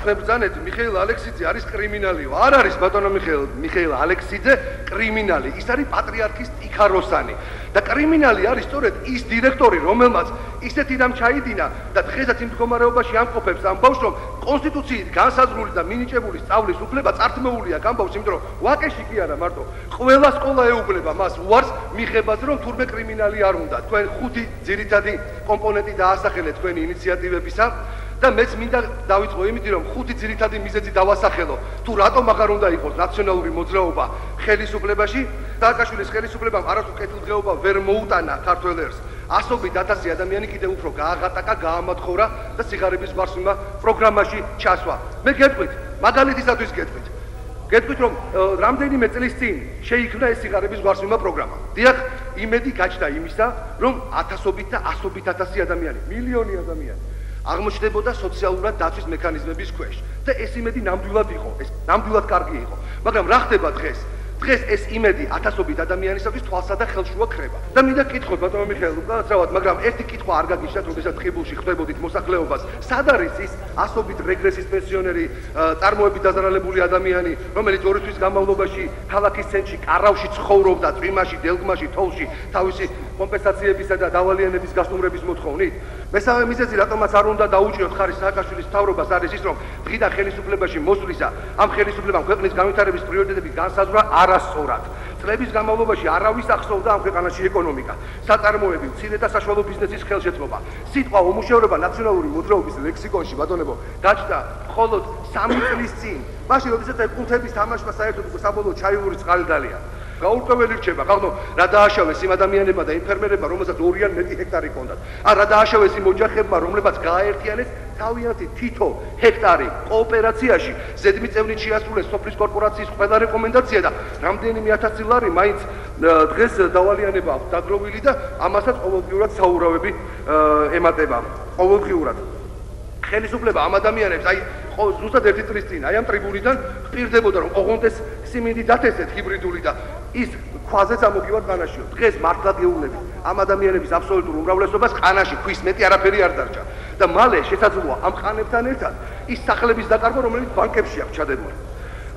Speaker 10: ბრძანეთ, მიხეილ ალექსიძე არის კრიმინალიო. არ არის ბატონო მიხეილ ალექსიძე კრიმინალი. ის არის პატრიარქის ტიქაროსანი. და კრიმინალი არის სწორედ ის დირექტორი, რომელმაც ისეთი რამ ჩაიდინა და დღესაც იმ მდგომარეობაში ამყოფებს ამ ბავშვს, რომ კონსტიტუციით განსაზღვრული და მინიჭებული სწავლის უფლება წართმეული აქვს ამ ბავშვს, იმიტომ რომ ვაკეში კი არა მარტო, ყველა სკოლა ეუბნება მას უარს მიღებაზე, რომ თურმე კრიმინალი არ უნდა. თქვენ ხუთი ძირითადი კომპონენტი დაასახელეთ თქვენი ინიციატივებისა. და მეც მინდა დავიწყო იმით, რომ ხუთი ძირითადი მიზეზი დავასახელო. თუ რატომ აღარ უნდა იყოს ნაციონალური მოძრაობა ხელისუფლებაში, სააკაშვილის ხელისუფლებამ არასდროს კეთილდღეობა ვერ მოუტანა ქართველ ერს. ასობით ათასი ადამიანი კიდევ უფრო გააღატაკა, გაამათხოვრა და სიღარიბის გვარსვიმა პროგრამაში ჩასვა. მე გეტყვით, მაგალითისათვის გეტყვით, რომ რამდენიმე წლის წინ შეიქმნა ეს სიღარიბის გვარსვიმა პროგრამა. დიახ, იმედი გაჩნდა იმისა, რომ ათასობით და ასობით ათასი ადამიანი, მილიონი ადამიანი აღმოჩნდებოდა სოციალურად დაცვის მექანიზმების ქვეშ და ეს იმედი ნამდვილად იყო, ეს ნამდვილად კარგი იყო. მაგრამ რა ხდება დღეს? დღეს ეს იმედი ათასობით ადამიანისათვის თვალსა და ხელშუა ქრება. და მინდა კითხოთ ბატონო მიხეილ, უკაცრავად, მაგრამ ერთი კითხვა არ გაგიშათ, როდესაც ტყიბულში ხვდებოდით მოსახლეობას, სად არის ის ასობით რეგრესის პენსიონერი, წარმოებით დაზარალებული ადამიანი, რომელიც 2 თვის განმავლობაში ქალაქის ცენტრში კარავში ცხოვრობდა, წვიმაში, დელგმაში, თოვლში, თავისი კომპენსაციებისა და დავალიანების გასტუმრების მოთხოვნით? მესამე მიზეზი, რატომაც არ უნდა დაუჭიროთ ხარის სააკაშვილის მთავრობას, არის ის, რომ დღიდან ხელისუფლებაში მოსვლისა, ამ ხელისუფლებამ ქვეყნის განვითარების პრიორიტეტები განსაზღვრა არასწორად. წლების განმავლობაში არავის ახსოვდა ამ ქვეყანაში ეკონომიკა, საწარმოები, მცირე და საშუალო ბიზნესის ხელშეწყობა. სიტყვა უმუშევრობა ნაციონალური მოძრაობის ლექსიკონში, ბატონებო, გაჩნდა მხოლოდ 3 წლის წინ. მაშინ, როდესაც კუნთების თამაშმა საერთოდ საბოლოო ჩაილური წყალი დალია. გაურკვეველი რჩება, ხალხო, რა დააშავეს იმ ადამიანებმა და იმ ფერმერებმა, რომელსაც 2-ან მეტი ჰექტარი ჰქონდათ. რა დააშავეს იმ ოჯახებმა, რომლებაც გააერთიანეს თავიანთი თითო ჰექტარი კოოპერაციაში, ზედმიწევნით შეასრულეს სოფლის კორპორაციის ყველა რეკომენდაცია და რამდენიმე 1000 ლარი მაინც დღეს დავალიანება აქვს დაგროვილი და ამასაც ყოველდღიურად საურავები ემატება. ყოველდღიურად ხელისუფლება ამ ადამიანებს, აი ზუსტად 1 წლის წინ, აი ამ ტრიბუნიდან ხპირდებოდა, რომ ოღონდ ეს სიმინდი დათესეთ ჰიბრიდული და ის ქვაზეც ამოგივარ ყანაშიო. დღეს მართლა გეუბნებით, ამ ადამიანების აბსოლუტურ უმრავლესობას ყანაში ქვის მეტი არაფერი არ დარჩა. და მალე შესაძლოა ამ ყანებთან ერთად ის სახლების დაკარგვა, რომელიც ბანკებში აქვს ჩადებული.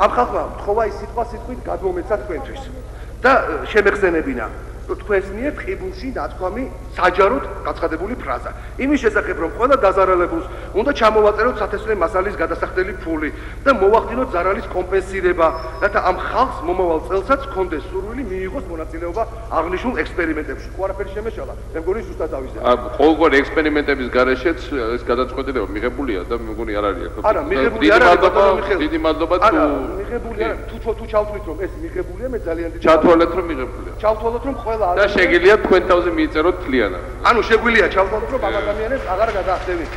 Speaker 10: ამ ხალხმა თხოვა ის სიტყვით გადმომეცა თქვენთვის და შემეხსენებინა თქვენს მიერ ტყიბულში ნათქვამი საჯაროდ გაცხადებული ფრაზა. იმის შესახებ, რომ ყველა დაზარალებულს უნდა ჩამოვაწეროთ სათესლე მასალის გადასახდელი ფული და მოვახდინოთ ზარალის კომპენსირება, რათა ამ ხალხს მომავალ წელსაც ჰქონდეს სურვილი მიიღოს მონაწილეობა აღნიშნულ ექსპერიმენტებში. ხო არაფერი შემეშალა, მე მგონი ზუსტად ავიზრდა.
Speaker 11: ყოველგვარი ექსპერიმენტების გარეშეც ეს გადაწყვეტილება მიღებულია და მე მგონი არ არის აქ.
Speaker 10: არა, მიღებული არ არის ბატონო მიხეილ.
Speaker 11: დიდი მადლობა თუ
Speaker 10: არა, მიღებული არა, თუ ჩავთვლით რომ ეს მიღებულია, მე ძალიან დიდი
Speaker 11: ჩათვალეთ რომ მიღებულია.
Speaker 10: ჩავთვალოთ რომ ყველა
Speaker 11: და შეგიძლია თქვენ თავზე მიიწეროთ თლიანად.
Speaker 10: ანუ შეგვიძლია ჩავთვალოთ რომ ამ ადამიანებს აღარ გადაახდებით.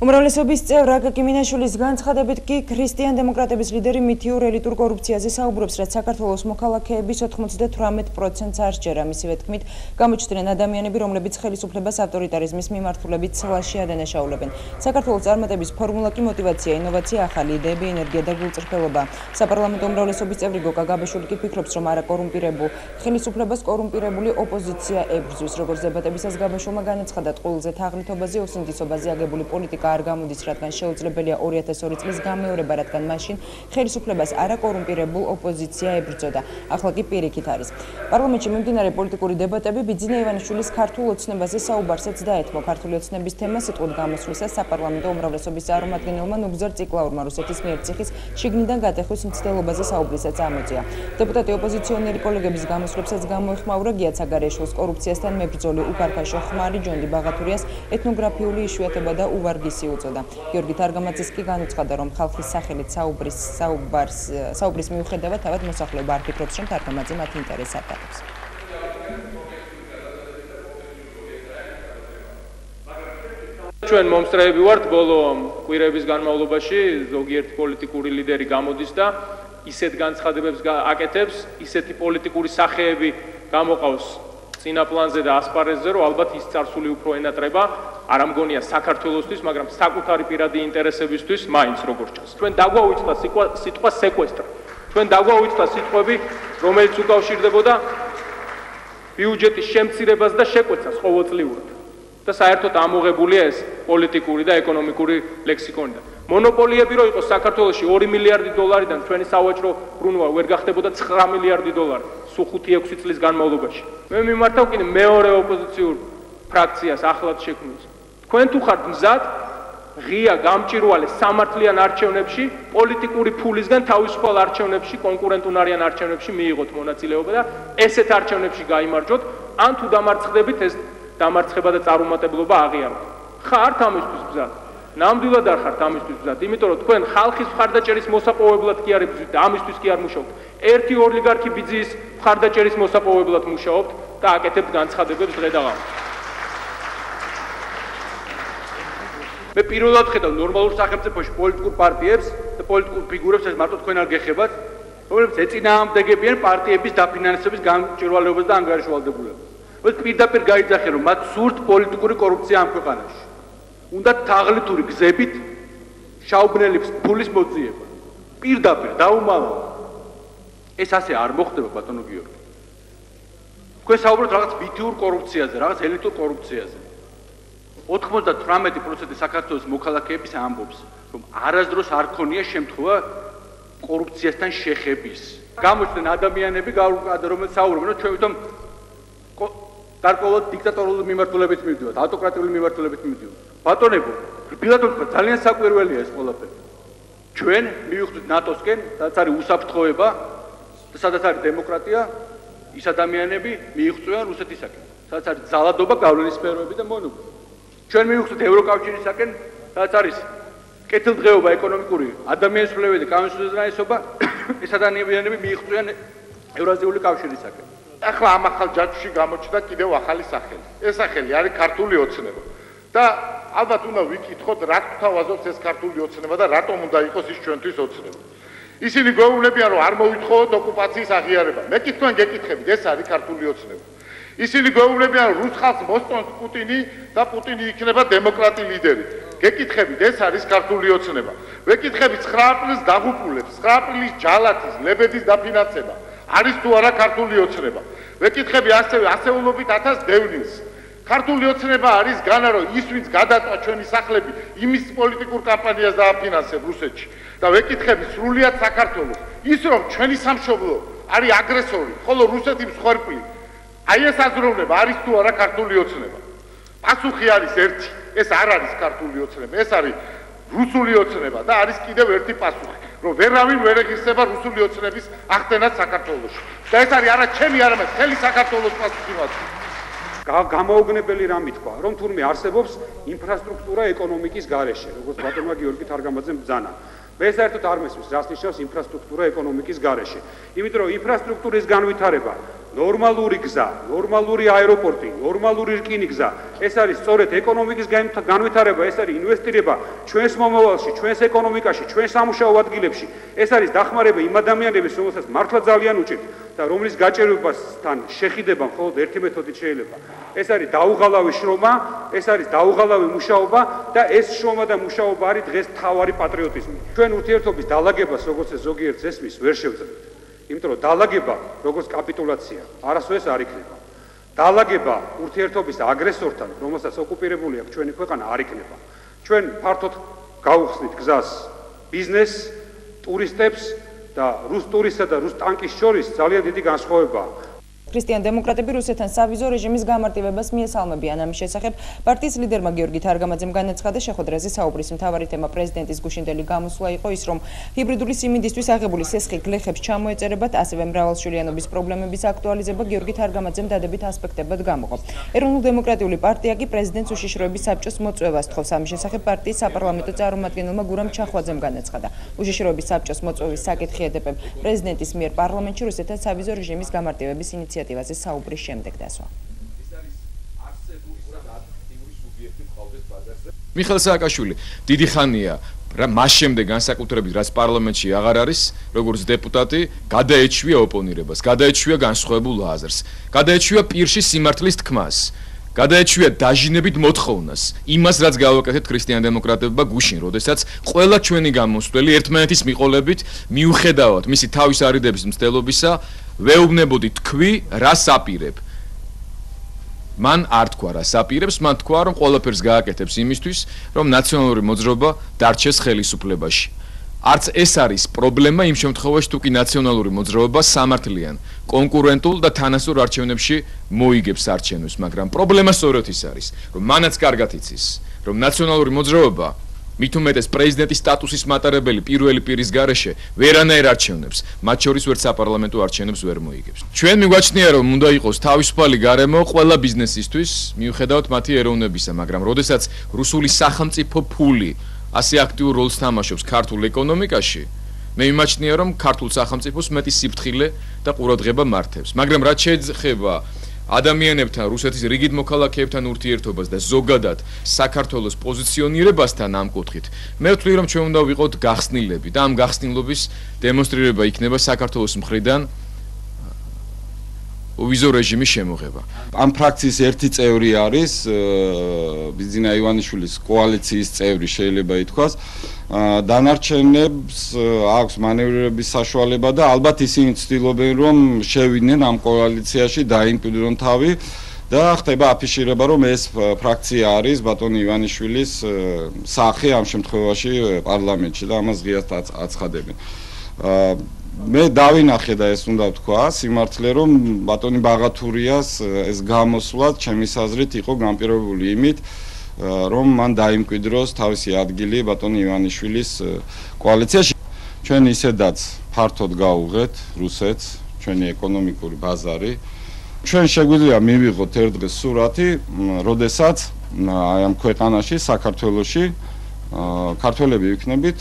Speaker 1: უმრავლესობის წევრ აკაკი მინაშვილის განცხადებით კი ქრისტიან დემოკრატების ლიდერი მითიურ ელიტურ კორუფციაზე საუბრობს, რაც საქართველოს მოქალაქეების 98%-ს არ სჯერა. მისივე თქმით, გამოჩნდნენ ადამიანები, რომლებიც ხელისუფლებას ავტორიტარიზმის მიმართულებით ცლაში ადანაშაულებენ. საქართველოს წარმატების ფორმულა კი მოტივაცია, ინოვაცია, ახალი იდეები, ენერგია და გულწრფელობა. საპარლამენტო უმრავლესობის წევრი გოგა გაბაშვილი კი ფიქრობს, რომ არაკორუმპირებულ ხელისუფლებას კორუმპირებული ოპოზიცია ებრძვის. როგორც დებატებისას გაბაშვილმა განაცხადა, ტყუილზე თაღლითობაზე, უსინდისობაზე აგებული პოლიტიკა არ გამოდის, რადგან შეუძლებელია 2002 წლის გამეორება, რადგან მაშინ ხელისუფლებას არაკორუმპირებულ ოპოზიცია ებრძოდა. ახლა კი პირიქით არის. პარლამენტში მიმდინარე პოლიტიკური დებატები ბიძინა ივანიშვილის ქართულ ოცნებაზე საუბარსაც დაეთმო. ქართული ოცნების თემა სიტყვით გამოსვლისას საპარლამენტო უმრავლესობის წარმომადგენელმა ნუგზარ ციკლაურმა რუსეთის მიერ ციხის შიგნიდან გატეხვის მცდელობაზე საუბრისაც ამოწია. დეპუტატი ოპოზიციონერი კოლეგების გამოსვლებსაც გამოეხმაურა გია ცაგარეიშვილს კორუფციასთან მებრძოლი უკარქაშო ხმარი ჯონდი ბაღათურიას ეთნოგრაფიული იშვიათება და უვარგისი უწოდა. გიორგი თარგამაძის კი განუცხადა, რომ ხალხის სახელით საუბრის მიუხედავად თავად მოსახლეობა არ ფიქრობს, რომ თარგამაძე მათ ინტერესს ატარებს.
Speaker 12: ჩვენ მომსწრეები ვართ ბოლო კვირების განმავლობაში ზოგიერთი პოლიტიკური ლიდერი გამოდის და ისეთ განცხადებებს აკეთებს, ისეთი პოლიტიკური სახეები გამოყავს წინა პლანზე და ასპარეზზე, რომ ალბათ ის წარსული უფრო ენატრება, არ მგონია საქართველოსთვის, მაგრამ საკუთარი პირადი ინტერესებისთვის მაინც როგორც ჩანს. ჩვენ დაგვაუწყდა სიტყვა სეკვესტრ. ჩვენ დაგვაუწყდა სიტყვები, რომელიც უკავშირდებოდა ბიუჯეტის შემცირებას და შეკვეცას ყოველწლიურად. და საერთოდ ამოღებულია ეს პოლიტიკური და ეკონომიკური ლექსიკონიდან. მონოპოლიები რო იყოს საქართველოში 2 მილიარდი დოლარიდან ჩვენი სავაჭრო ბრუნვა ვერ გახდებოდა 9 მილიარდი დოლარი სულ 5-6 წლის განმავლობაში. მე მიმართავ კიდე მეორე ოპოზიციურ ფრაქციას ახლად შექმნის. თქვენ თუ ხართ მზად ღია გამჭირვალე სამართლიან არჩევნებში პოლიტიკური ფულისგან თავისუფალ არჩევნებში კონკურენტუნარიან არჩევნებში მიიღოთ მონაწილეობა და ესეთ არჩევნებში გაიმარჯვოთ, ან თუ დამარცხდებით ეს დამარცხება და წარუმატებლობა აღიაროთ. ხართ ამისთვის მზად? ნამდვილად არ ხართ ამისთვის მზად, იმიტომ რომ თქვენ ხალხის მხარდაჭერის მოსაპოვებლად კი არ ებრძვით და ამისთვის კი არ მუშაობთ. ერთი ოლიგარქი ბიძის მხარდაჭერის მოსაპოვებლად მუშაობთ და აკეთებთ განცხადებებს დღე-დაღამე.
Speaker 13: მე პირველად ხედავ ნორმალურ სახელმწიფოში პოლიტიკურ პარტიებს და პოლიტიკურ ფიგურებს, ეს მარტო თქვენ არ გეხებათ, რომლებიც ეწინააღმდეგებიან პარტიების დაფინანსების გამჭვირვალეობას და ანგარიშვალდებულებას. ეს პირდაპირ გაიძახენ, რომ მათ სურთ პოლიტიკური კორუფცია ამ ქვეყანაში. უნდა თაღლითური გზებით შაუბნელი ფულის მოძიება. პირდაპირ დაუმალავ. ეს ასე არ მოხდება ბატონო გიორგი. თქვენ საუბრობთ რაღაც ბითიურ კორუფციაზე, რაღაც ელიტურ კორუფციაზე. 98% საქართველოს მოქალაქეების ამბობს, რომ არასდროს არ ქონია შემთხვევა კორუფციასთან შეხების. გამოჩნდნენ ადამიანები, რომელიც საუბრობენ, რომ ჩვენ თვითონ გარკვეულად დიქტატორული მიმართულებით მივდივართ, ავტოკრატიული მიმართულებით მივდივართ. ბატონებო, რბილად ვთქვა, ძალიან საკვირველია ეს ყველაფერი. ჩვენ მივხვდით ნატოსკენ, სადაც არის უსაფრთხოება და სადაც არის დემოკრატია, ის ადამიანები მიიღწევენ რუსეთისაკენ, სადაც არის ძალადობა, გავლენის სფეროები და მონოპოლი. ჩვენ მივხვდით ევროკავშირისაკენ, სადაც არის კეთილდღეობა ეკონომიკური, ადამიანის უფლებები და კანონშემწირებელობა, ეს ადამიანები მიიღწევენ ევრაზიული კავშირისაკენ.
Speaker 10: ახლა ამ ახალ ჯაჭვში გამოჩნდა კიდევ ახალი სახელი. ეს სახელი არის ქართული ოცნება. და ალბათ უნდა ვიკითხოთ, რა გვთავაზობს ეს ქართული ოცნება და რატომ უნდა იყოს ის ჩვენთვის ოცნება. ისინი გვეუბნებიან, რომ არ მოვითხოვოთ ოკუპაციის აღიარება. მე კი თქვენ გეკითხებით, ეს არის ქართული ოცნება. ისინი გვეუბნებიან, რომ რუს ხალხს მოსწონს პუტინი და პუტინი იქნება დემოკრატი ლიდერი. გეკითხებით, ეს არის ქართული ოცნება. ვეკითხებით 9 აპრილს დაღუპულებს, 9 აპრილის ჯალათის, ლებედის დაფინანსება. არის თუ არა ქართული ოცნება. ვეკითხები ასევე ასეულობით 1000 დევნილს. ქართული ოცნება არის განა, რომ ის ვინც გადაწვა ჩვენი სახლები, იმის პოლიტიკურ კამპანიას დააფინანსებ რუსეთში. და ვეკითხები სრულიად საქართველოს, ის რომ ჩვენი სამშობლო არის აგრესორი, ხოლო რუსეთი მსხვერპლი. აი ეს აზროვნება არის თუ არა ქართული ოცნება. პასუხი არის ერთი, ეს არ არის ქართული ოცნება, ეს არის რუსული ოცნება და არის კიდევ ერთი პასუხი, რომ ვერავინ ვერ ეგრისება რუსული ოცნების ახდენას საქართველოში. და ეს არის არა ჩემი, არამედ მთელი საქართველოს პასუხი მას.
Speaker 9: გამოუგნებელი რამე თქვა, რომ თურმე არსებობს ინფრასტრუქტურა ეკონომიკის გარეშე, როგორც ბატონმა გიორგი თარგამაძემ ბრძანა. მე საერთოდ არ მესმის, რას ნიშნავს ინფრასტრუქტურა ეკონომიკის გარეშე. იმიტომ რომ ინფრასტრუქტურის განვითარება, ნორმალური გზა, ნორმალური აეროპორტი, ნორმალური რკინიგზა, ეს არის სწორედ ეკონომიკის განვითარება, ეს არის ინვესტირება ჩვენს მომავალში, ჩვენს ეკონომიკაში, ჩვენს სამუშაო ადგილებში. ეს არის დახმარება იმ ადამიანების, რომელსაც მართლა ძალიან უჭირთ და რომლის გაჭირვებასთან შეხიდება მხოლოდ ერთი მეთოდით შეიძლება. ეს არის დაუღალავი შრომა, ეს არის დაუღალავი მუშაობა და ეს შრომა და მუშაობა არის დღეს მთავარი პატრიოტიზმი. ჩვენ ურთიერთობის დალაგებას, როგორც ეს ზოგიერთს ესმის, ვერ შევძლებთ. იმიტომ რომ დალაგება, როგორც კაპიტულაცია, არასოდეს არ იქნება. დალაგება ურთიერთობის აგრესორთან, რომელსაც ოკუპირებული აქვს ჩვენი ქვეყანა, არ იქნება. ჩვენ ფართოდ გავუხსნით გზას ბიზნესს, ტურისტებს და რუს ტურისტსა და რუს ტანკის შორის ძალიან დიდი განსხვავებაა.
Speaker 1: ქრისტიან-დემოკრატები რუსეთთან სავიზო რეჟიმის გამარტივებას მიესალმებიან. ამის შესახებ პარტიის ლიდერმა გიორგი თარგამაძემ განაცხადა, შეხვედრაზე საუბრის მთავარი თემა პრეზიდენტის გუშინდელი გამოსვლა იყო ის, რომ ჰიბრიდული სიმინდისთვის აღებული სესხი გლეხებს ჩამოეწერებათ, ასევე მრავალშვილიანობის პრობლემების აქტუალიზება გიორგი თარგამაძემ დადებით ასპექტებად გამოყო. ეროვნულ-დემოკრატიული პარტია კი პრეზიდენტს უშიშროების საბჭოს მოწვევას თხოვს. ამის შესახებ პარტიის საპარლამენტო წარმომადგენელმა გურამ ჩახვაძემ განაცხადა. უშიშროების საბჭოს მოწვევის საკითხი ედეპებ პრეზიდენტის მიერ პარლამენტში რუსეთთან სავიზო რეჟიმის გამარტივების ინიციატივაზე საუბრის შემდეგ დასვა.
Speaker 12: მიხეილ სააკაშვილი დიდი ხანია მას შემდეგ განსაკუთრებით რაც პარლამენტში აღარ არის როგორც დეპუტატი გადაეჩვია ოპონირებას, გადაეჩვია განსხვავებულ აზრს, გადაეჩვია პირში სიმართლის თქმას, გადაეჩვია დაჟინებით მოთხოვნას, იმას რაც გავაკეთეთ ქრისტიან-დემოკრატებმა გუშინ, როდესაც ყველა ჩვენი გამოსვლელი ერთმანეთის მიყოლებით მიუხედავად მისი თავის არიდების მცდელობისა ვეუბნებოდი თქვი რა საპირებ. მან არ თქვა რა საპირებს, მან თქვა რომ ყველაფერს გააკეთებს იმისთვის, რომ ნაციონალური მოძრაობა დარჩეს ხელისუფლებაში. არც ეს არის პრობლემა იმ შემთხვევაში თუ კი ნაციონალური მოძრაობა სამართლიან, კონკურენტულ და თანასწორ არჩევნებში მოიგებს არჩევნებს, მაგრამ პრობლემა სწორედ ის არის, რომ მანაც კარგად იცის, რომ ნაციონალური მოძრაობა მით უმეტეს პრეზიდენტის სტატუსის მატარებელი პირველი პირის გარეშე ვერანაირ არჩევნებს, მათ შორის ვერც საპარლამენტო არჩევნებს ვერ მოიგებს. ჩვენ მიგვაჩნია, რომ უნდა იყოს თავისუფალი გარემო ყველა ბიზნესისთვის, მიუხედავად მათი ეროვნებისა, მაგრამ როდესაც რუსული სახელმწიფო ფული ასე აქტიურ როლს თამაშობს ქართულ ეკონომიკაში, მე მიმაჩნია, რომ ქართულ სახელმწიფოს მეტი სიფრთხილე და ყურადღება მართებს. მაგრამ რაც შეეხება ადამიანებთან, რუსეთის რიგით მოქალაქეებთან ურთიერთობას და ზოგადად საქართველოს პოზიციონირებასთან ამ კუთხით, მე ვთვლი, რომ ჩვენ უნდა ვიყოთ გახსნილები და ამ გახსნილობის დემონსტრირება იქნება საქართველოს მხრიდან
Speaker 14: ვიზო რეჟიმის შემოღება.
Speaker 15: ამ ფრაქციის ერთი წევრი არის ბიზინა ივანიშვილის კოალიციის წევრი შეიძლება ითქვას. დანარჩენებს აქვს მანევრირების საშუალება და ალბათ ისინი ცდილობენ რომ შევიდნენ ამ კოალიციაში დაიმკვიდრონ თავი და ხდება აფიშირება რომ ეს ფრაქცია არის ბატონი ივანიშვილის სახე ამ შემთხვევაში პარლამენტში და ამას ღიად აცხადებენ. მე დავინახე და ეს უნდა ვთქვა სიმართლე რომ ბატონი ბაღათურიას ეს გამოსვლა ჩემის აზრით იყო განპირობებული იმით რომ მან დაიმკვიდროს თავისი ადგილი ბატონი ივანიშვილის კოალიციაში. ჩვენ ისედაც ფართოდ გავუღეთ რუსეთს, ჩვენი ეკონომიკური ბაზარი. ჩვენ შეგვიძლია მივიღოთ ერთ დღეს სურათი, როდესაც აი ამ ქვეყანაში, საქართველოში ქართველები ვიქნებით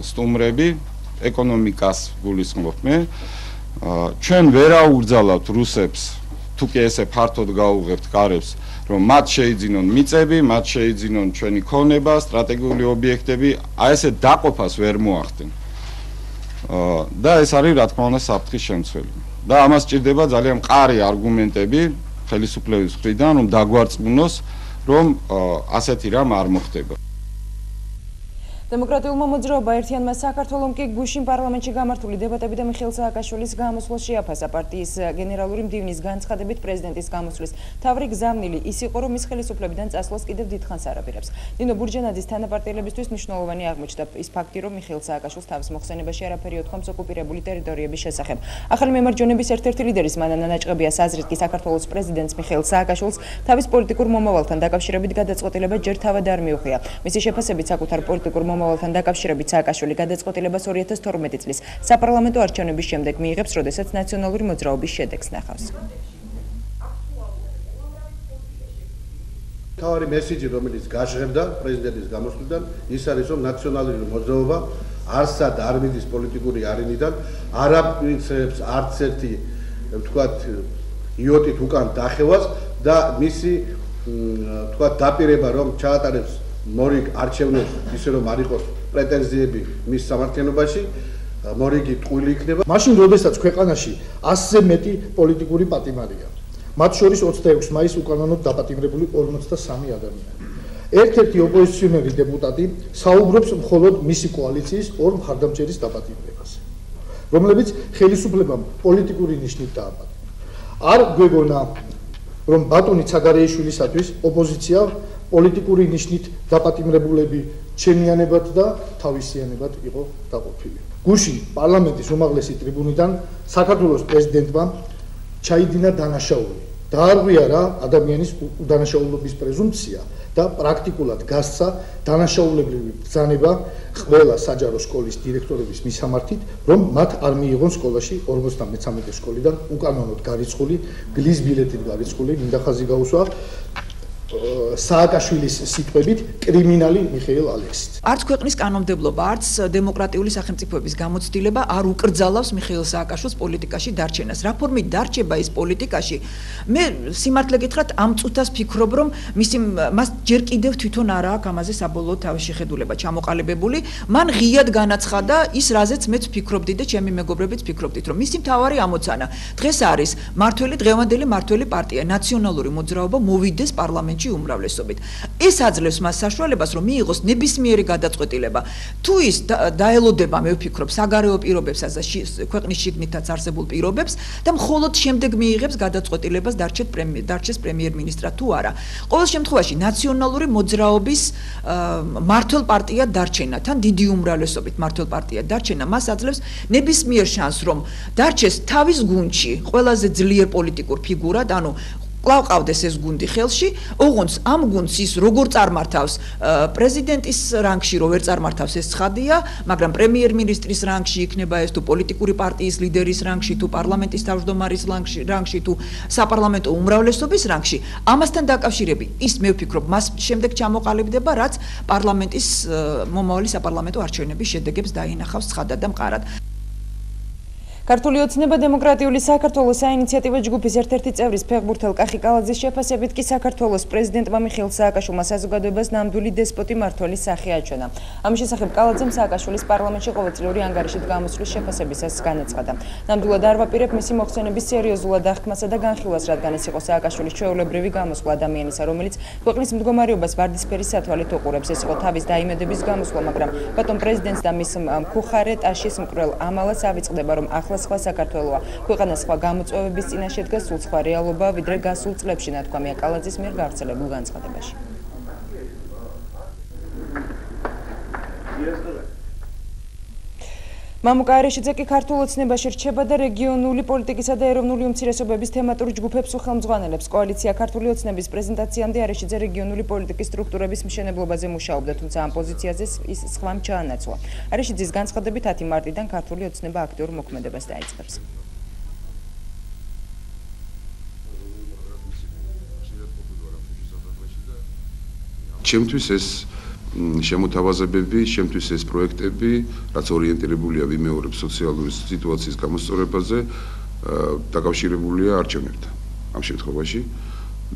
Speaker 15: სტუმრები, ეკონომიკას გულისხმობ მე. ჩვენ ვერაუგრძალებთ რუსებს, თუ კი ესე ფართოდ გავუღებთ კარებს, რომ მათ შეიძინონ მიწები, მათ შეიძინონ ჩვენი ქონება, სტრატეგიული ობიექტები, აი ესე დაყოფას ვერ მოახდენ. და ეს არის რა თქმა უნდა საფრთხის შემცველი. და ამას სჭირდება ძალიან მყარი არგუმენტები ხელისუფლების მხრიდან, რომ დაგვარწმუნოს, რომ ასეთი რამ არ მოხდება.
Speaker 1: დემოკრატიულმა მოძრაობა ერთიანმა საქართველომ კი გუშინ პარლამენტში გამართული დებატები და მიხეილ სააკაშვილის გამოსვლა შეაფასა. პარტიის გენერალური მდივნის განცხადებით პრეზიდენტის გამოსვლის თავი გზავნილი ის იყო, რომ ის ხელისუფლებიდან წასვლას კიდევ დიდხანს არაპირებს. ნინო ბურჯანაძის თანაპარტიელებისთვის მნიშვნელოვანი აღმოჩნდა ის ფაქტი, რომ მიხეილ სააკაშვილს თავის მოხსენებაში არაფერი უთქვამს ოკუპირებული ტერიტორიების შესახებ. ახალი მემარჯვენების ერთ-ერთი ლიდერის მანანა ნაჭყებია საზრით კი საქართველოს პრეზიდენტს მიხეილ სააკაშვილს თავის პოლიტიკურ მომავალთან დაკავშირებით გადაწყვეტილება ჯერ თავად არ მიუღია. მისი შეფასებით საკუთარ პოლიტიკურ მომავალთან დაკავშირებით სააკაშვილი გადაწყვეტილებას 2012 წლის საპარლამენტო არჩევნების შემდეგ მიიღებს, როდესაც ნაციონალური მოძრაობის შედეგს ნახავს.
Speaker 16: თავარი მესიჯი, რომელიც გაჟღერდა პრეზიდენტის გამოსვლიდან, ის არის, რომ ნაციონალური მოძრაობა არსად არ მიდის პოლიტიკური არენიდან, არ აპირებს არც ერთი, ვთქვათ, იოტით უკან დახევას და მისი, ვთქვათ, დაპირება, რომ ჩაატარებს მორიგ არჩევნებს, ისე რომ არ იყოს პრეტენზიები მის სამართლიანობაში, მორიგი ტყუილი იქნება.
Speaker 17: მაშინ, როდესაც ქვეყანაში 100-ზე მეტი პოლიტიკური პატიმარია, მათ შორის 26 მაისს უკანონოდ დაპატიმრებული 53 ადამიანი. ერთ-ერთი ოპოზიციონერი დეპუტატი საუბრობს მხოლოდ მისი კოალიციის ორ მხარდამჭერის დაპატიმრებას, რომლებიც ხელისუფლებამ პოლიტიკური ნიშნით დააპატიმრა. არ გვეგონა, რომ ბატონი ცაგარეიშვილისათვის ოპოზიცია პოლიტიკური ნიშნით დაპატიმრებულები ჩემიანებად და თავისიანებად იყო დაყოფილი. გუშინ პარლამენტის უმაღლესი ტრიბუნიდან საქართველოს პრეზიდენტმა ჩაიდინა დანაშაული. დაარღვია ადამიანის უდანაშაულობის პრეზუმპცია და პრაქტიკულად გასცა დანაშაულებრივი ბრძანება ყველა საჯარო სკოლის დირექტორების მისამართით, რომ მათ არ მიიღონ სკოლაში 53 სკოლიდან უკანონოდ გარიცხული, გლის ბილეთით გარიცხული, მინდა ხაზი გაუსვა სააკაშვილის სიტყვებით კრიმინალი მიხეილ ალექსით.
Speaker 18: არც ქვეყნის კანონმდებლობა, არც დემოკრატიული სახელმწიფოების გამოცდილება არ უკრძალავს მიხეილ სააკაშვილს პოლიტიკაში დარჩენას. რა ფორმით დარჩება ის პოლიტიკაში? მე სიმართლე გითხრათ, ამ წუთას ფიქრობ, რომ მას ჯერ კიდევ თვითონ არ აქვს ამაზე საბოლოო თავის შეხედულება ჩამოყალიბებული. მან ღიად განაცხადა ის, რაზეც მეც ფიქრობდი და ჩემი მეგობრებიც ფიქრობდით, რომ მისი მთავარი ამოცანა დღეს არის დღევანდელი მართველი პარტია, ნაციონალური მოძრაობა მოვიდეს პარლამენტში უმრავლესობით. ეს აძლევს მას საშუალებას, რომ მიიღოს ნებისმიერი გადაწყვეტილება. თუ ის დაელოდება, მე ვფიქრობ, საგარეო პირობებსაც და ქვეყნის შიგნითაც არსებულ პირობებს და მხოლოდ შემდეგ მიიღებს გადაწყვეტილებას დარჩეს პრემიერ-მინისტრად თუ არა. ყოველ შემთხვევაში ნაციონალური მოძრაობის მმართველ პარტიად დარჩენა, თან დიდი უმრავლესობით მმართველ პარტიად დარჩენა, მას აძლევს ნებისმიერ შანსს, რომ დარჩეს თავის გუნდში ყველაზე ძლიერ პოლიტიკურ ფიგურად, ანუ კვლავ ყავდეს ეს გუნდი ხელში, ოღონდ ამ გუნდს ის როგორ წარმართავს პრეზიდენტის რანგში, რო ვერ წარმართავს ეს ცხადია, მაგრამ პრემიერ-მინისტრის რანგში იქნება ეს თუ პოლიტიკური პარტიის ლიდერის რანგში, თუ პარლამენტის თავმჯდომარის რანგში, თუ საპარლამენტო უმრავლესობის რანგში, ამასთან დაკავშირებით ის მე ვფიქრობ, მას შემდეგ ჩამოყალიბდება, რაც პარლამენტის მომავალი საპარლამენტო არჩევნების შედეგებს დაინახავს ცხადად და მყარად.
Speaker 1: ქართული ოცნება დემოკრატიული საქართველოს საინიციატივო ჯგუფის ერთ-ერთი წევრის ფეხბურთელ კახიკალაძის შეფასებით კი საქართველოს პრეზიდენტმა მიხეილ სააკაშვილმა საზოგადოებას ნამდვილი დესპოტი მმართველის სახე აჩვენა. ამ შესახებ კალაძემ სააკაშვილის პარლამენტში ყოველწლიური ანგარიშით გამოსვლის შეფასებისას განაცხადა. ნამდვილად არ ვაპირებ მისი მოხსენების სერიოზულად აღქმასა და განხილვას, რადგან ეს იყო სააკაშვილის ჩვეულებრივი გამოსვლა ადამიანისა, რომელიც ქვეყნის მდგომარეობას ვარდისფერი სათვალით უყურებს. ეს იყო თავის დაიმედების გამოსვლა, მაგრამ ბატონ პრეზიდენტს და მის მქუხარე ტაშის მკვლელ ამალას ავიწყდება, რომ ახლა სხვა საქართველოა. ქვეყანა სხვა გამოწვევების წინაშე დგას, სულ სხვა რეალობა, ვიდრე გასულ წლებში, ნათქვამია კალაძის მიერ გავრცელებულ განცხადებაში. მამუკა არეშიძე კი ქართულ ოცნებაში რჩება და რეგიონული პოლიტიკისა და ეროვნული უმცირესობების თემატურ ჯგუფებს უხელმძღვანელებს. კოალიცია ქართული ოცნების პრეზენტაციამდე არეშიძე რეგიონული პოლიტიკის სტრუქტურების მშენებლობაზე მუშაობდა, თუმცა ამ პოზიციაზე ის სხვამ ჩაანაცვლა. არეშიძის განცხადებით 10 მარტიდან ქართული ოცნება აქტიურ მოქმედებას დაიწყებს.
Speaker 14: ჩემთვის ეს შემოთავაზებები, შემთვის ეს პროექტები, რაც ორიენტირებულია ვიმეორებ სოციალური სიტუაციის გამოსწორებაზე, დაკავშირებულია არჩევნებთან ამ შემთხვევაში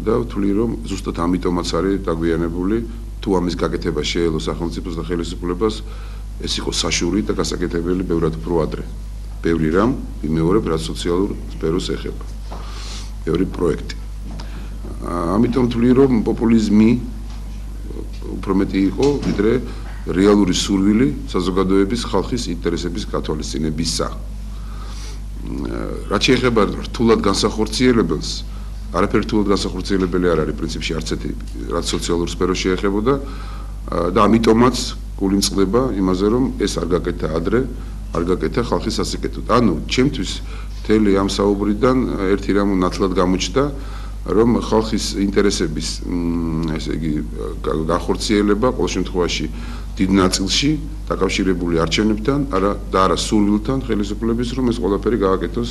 Speaker 14: და ვთვლი, რომ ზუსტად ამიტომაც არის დაგვიანებული, თუ ამის გაკეთება შეეძლო სახელმწიფოს და ხელისუფლებას, ეს იყო საშური და გასაკეთებელი ბევრად უფრო ადრე. ბევრი რამ ვიმეორებ, რაც სოციალურ სფეროს ეხება. ბევრი პროექტი. ამიტომ ვთვლი, რომ პოპულიზმი უფრო მეტი იყო, ვიდრე რეალური სურვილი საზოგადოების ხალხის ინტერესების გათვალისწინებისა. რაც შეეხება რთულად განსახორციელებელს, არაფერი რთულად განსახორციელებელი არ არის პრინციპში არც ერთი, რაც სოციალურ სფეროს შეეხებოდა და ამიტომაც გულიმწყდება იმაზე, რომ ეს არ გაკეთა ადრე, არ გაკეთა ხალხის სასიკეთოდ. ანუ ჩემთვის მთელი ამ საუბრიდან ერთი რამ ნათლად გამოჩნდა, რომ ხალხის ინტერესების ესე იგი განხორციელება ყოველ შემთხვევაში დიდ ნაწილში დაკავშირებული არჩევნებთან და არა სურვილთან ხელისუფლების, რომ ეს ყველაფერი გააკეთოს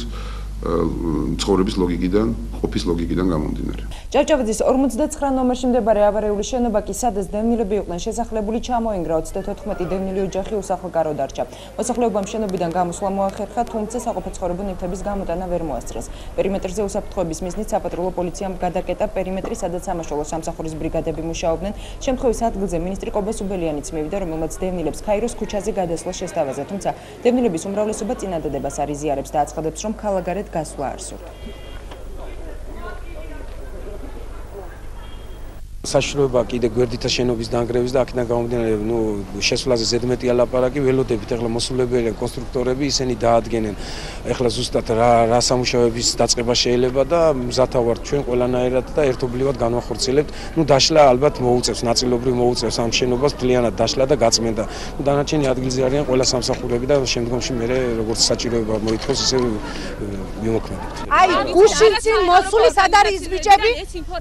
Speaker 14: ცხოვრების ლოგიკიდან, ყოფის ლოგიკიდან გამომდინარე.
Speaker 1: ჭავჭავაძის 59 ნომერში მდებარე ავარიული შენობა კი სადაც დევნილები იყვნენ შესახლებული ჩამოინგრა, 34 დევნილი ოჯახი უსახლკარო დარჩა. მოსახლეობამ შენობიდან გამოსვლა მოახერხა, თუმცა საყოფაცხოვრებო ნივთების გამოტანა ვერ მოასწრეს. პერიმეტრზე უსაფრთხოების მიზნით საფატრულო პოლიციამ გადაკეტა პერიმეტრი, სადაც სამაშველო სამსახურის ბრიგადები მუშაობდნენ. შემთხვევის ადგილზე მინისტრი ყობე სუბელიანიც მივიდა, რომელმაც დევნილებს ქაიროს ქუჩაზე გადასვლა შესთავაზა, თუმცა დევნილების უმრავლესობა წინადადებას არ იზიარებს და აცხადებს, რომ ქალაქგარეთ გასვლა არ სურთ.
Speaker 8: საშუალება კიდე გვერდითა შენობის დანგრევის და აქედან გამომდინარე, შესვლაზე ზედმეტი ალაპარაკი, ველოდებით ახლა მოსულებელენ კონსტრუქტორები, ისინი დაადგენენ ახლა ზუსტად რა სამუშაოების დაწყება შეიძლება და მზათა ვართ ჩვენ ყველანაირად და ერთობლივად განვახორციელებთ. დაშლა ალბათ მოუწევს, ნაწილობრივ მოუწევს ამ შენობას მთლიანად დაშლა და გაწმენდა. დანარჩენი ადგილზე არიან ყველა სამსახურები და შემდგომში მე როგორც საჭიროება მოითხოვს, ისე ვიმოქმედებთ.
Speaker 19: აი, გუშინ წინ მოსული სად არის ის ბიჭები?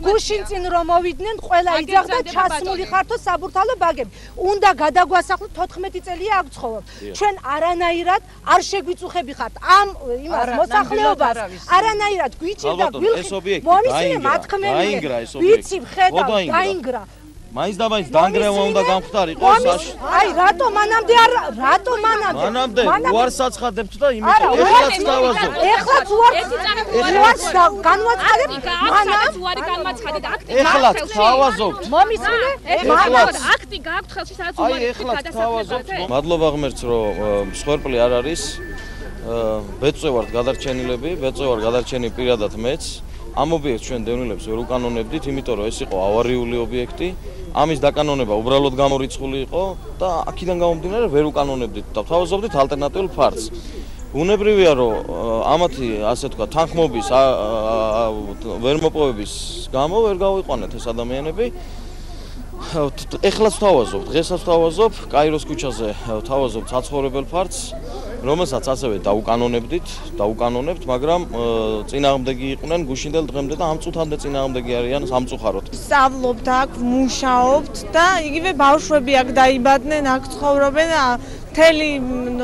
Speaker 19: გუშინ წინ რომ მოვიდნენ ყველა იძახდა ჩასმული ხართო საბურთალო ბაგები. უნდა გადაგვასახლოთ 14 წელია აქ ცხოვრობ. ჩვენ არანაირად არ შეგვიწუხები ხართ ამ იმას მოსახლეობას. არანაირად გვიჭირდა გვილხი. მომისინე მათქმელია. ვიცი ხედავ დაინგრა.
Speaker 3: მაინც და მაინც დანგრევა უნდა გამختارიყო საში.
Speaker 19: აი რატო მანამდე არ რატო
Speaker 3: მანამდე უარს აცხადებთ და იმიტომ ეხლაც დავაზობ.
Speaker 19: ეხლაც უარს განვაცხადებ მანამ
Speaker 20: უარი განვაცხადეთ აქტი.
Speaker 3: ეხლაც დავაზობთ.
Speaker 19: მომისმინე
Speaker 20: ეხლაც აქტი გააქვთ ხელში სადაც
Speaker 3: უარი გადასახადეთ. მადლობა ღმერთს რომ მსხვერპლი არ არის. ბეწვე ვართ გადარჩენილები, ბეწვე ვარ გადარჩენილი პირადად მეც. ამ ობიექტს ჩვენ დევნილებს ვერ უკანონებდით, იმიტომ რომ ეს იყო ავარიული ობიექტი. ამის დაკანონება უბრალოდ გამორიცხული იყო და აქედან გამომდინარე ვერ უკანონებდით და ვთავაზობდით ალტერნატიულ ფარს. უნებრივია რომ ამათი ასე თქვა თანხმობის ვერ მოპოვების გამო ვერ გავიყვანეთ ეს ადამიანები. ეხლაც ვთავაზობ, დღესაც ვთავაზობ, კაიროს ქუჩაზე ვთავაზობ საცხოვრებელ ფართს, რომელსაც ასევე დაუკანონებთ, მაგრამ წინააღმდეგი იყვნენ გუშინდელ დღემდე და ამ წუთამდე წინააღმდეგი არიან სამწუხაროდ.
Speaker 21: სწავლობთ აქ, მუშაობთ და იგივე ბავშვები აქ დაიბადნენ, აქ ცხოვრობენ მთელი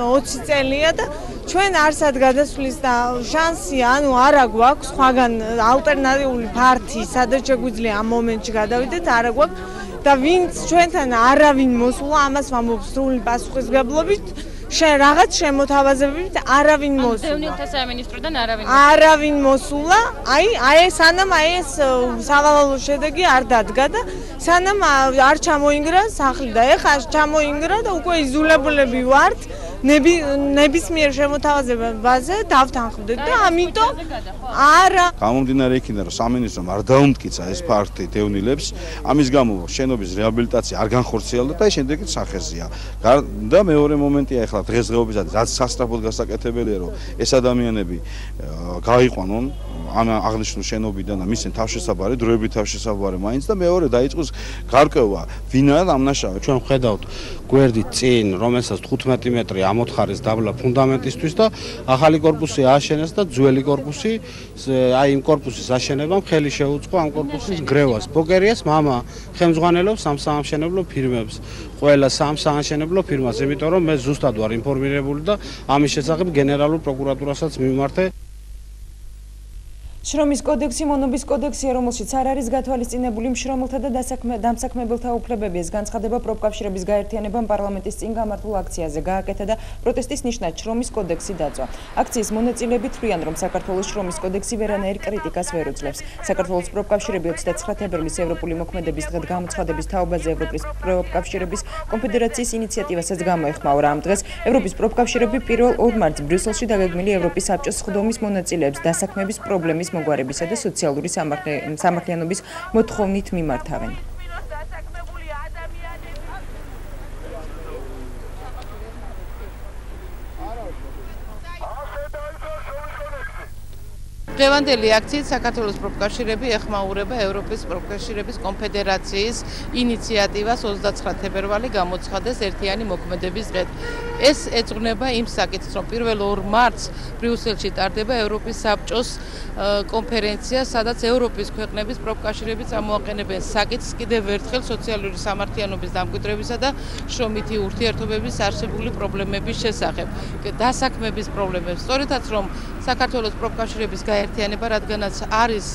Speaker 21: 20 წელია და ჩვენ არსად გადასვლის და შანსი ანუ არა გვაქვს სხვაგან ალტერნატიული ფართი, სადაც შეგვიძლია ამ მომენტში გადავიდეთ, არა გვაქვს და ვინც ჩვენთან არავინ მოსულა, ამას ვამბობ სრული პასუხისმგებლობით. რაღაც შემოთავაზებებით არავინ მოსულა.
Speaker 20: დევნილთა სამინისტროდან
Speaker 21: არავინ მოსულა. აი სანამ ეს სავალალო შედეგი არ დადგა და სანამ არ ჩამოინგრა სახლი და ეხლა ჩამოინგრა და უკვე იზოლებლები ვართ. ნებისმიერ შემოთავაზებაზე დავთანხმდეთ და ამიტომ არა
Speaker 2: გამომდინარე იქიდან რომ სამინისტრომ არ დაუმტკიცა ეს ფაქტი დევნილებს ამის გამო შენობის რეაბილიტაცია არ განხორციელდა და შემდეგაც სახეზია და მეორე მომენტია ახლა დღესდღეობისათვის რაც სასწრაფოდ გასაკეთებელია რომ ეს ადამიანები გაიყვანონ ამ აღნიშნულ შენობიდან და მისცენ თავშესაბარი დროებით თავშესაბარი მაინც და მეორე დაიწყოს გარკვევა ვინაა ამნაშავე
Speaker 22: ჩვენ ვხედავთ გვერდით წინ რომელსაც 15 მეტრი ამოთხარეს დაბლა ფუნდამენტისთვის და ახალი კორპუსი ააშენეს და ძველი კორპუსი აი იმ კორპუსის აშენებამ ხელი შეუწყო ამ კორპუსის გრევას ბოკერიას მამა ხელმძღვანელობს ამ საამშენებლო ფირმებს ყველა საამშენებლო ფირმას იმიტომ რომ მე ზუსტად ვარ ინფორმირებული და ამის შესახებ გენერალურ პროკურატურასაც მიმართე
Speaker 1: შრომის კოდექსი მონობის კოდექსია, რომელშიც არ არის გათვალისწინებული მშრომელთა და დამსაქმებელთა უფლებები. ეს განცხადება პროფკავშირების გაერთიანებამ პარლამენტის წინ გამართულ აქციაზე გააკეთა და პროტესტის ნიშნად შრომის კოდექსი დაწვა. აქციის მონაწილეები თვლიან, რომ საქართველოს შრომის კოდექსი ვერანაირ კრიტიკას ვერ უძლებს. საქართველოს პროფკავშირები 29 თებერვლის ევროპული მოქმედების დღედ გამოცხადების თაობაზე ევროპის პროფკავშირების კონფედერაციის ინიციატივასაც გამოეხმაურა ამ დღეს. ევროპის პროფკავშირები 1 მარტს ბრიუსელში დაგეგმილი ევროპის საბჭოს სხდომის მონაწილეებს დასაქმების პრობლემის მოგვარებისა და სოციალური სამართლიანობის მოთხოვნით მიმართავენ.
Speaker 5: დღევანდელი აქციით საქართველოს პროფკავშირები ეხმაურება ევროპის პროფკავშირების კონფედერაციის ინიციატივას 29 თებერვალი გამოცხადეს ერთიანი მოქმედების დღედ. ეს ეძღვნება იმ საკითხს, რომ 1 მარტს ბრიუსელში ტარდება ევროპის საბჭოს კონფერენცია, სადაც ევროპის ქვეყნების პროფკავშირები წამოაყენებენ საკითხს კიდევ ერთხელ სოციალური სამართლიანობის დამკვიდრებისა და შრომითი ურთიერთობების არსებული პრობლემების შესახებ. დასაქმების პრობლემებს. სწორედაც რომ საქართველოს პროფკავშირების გაერთიანება, რადგანაც არის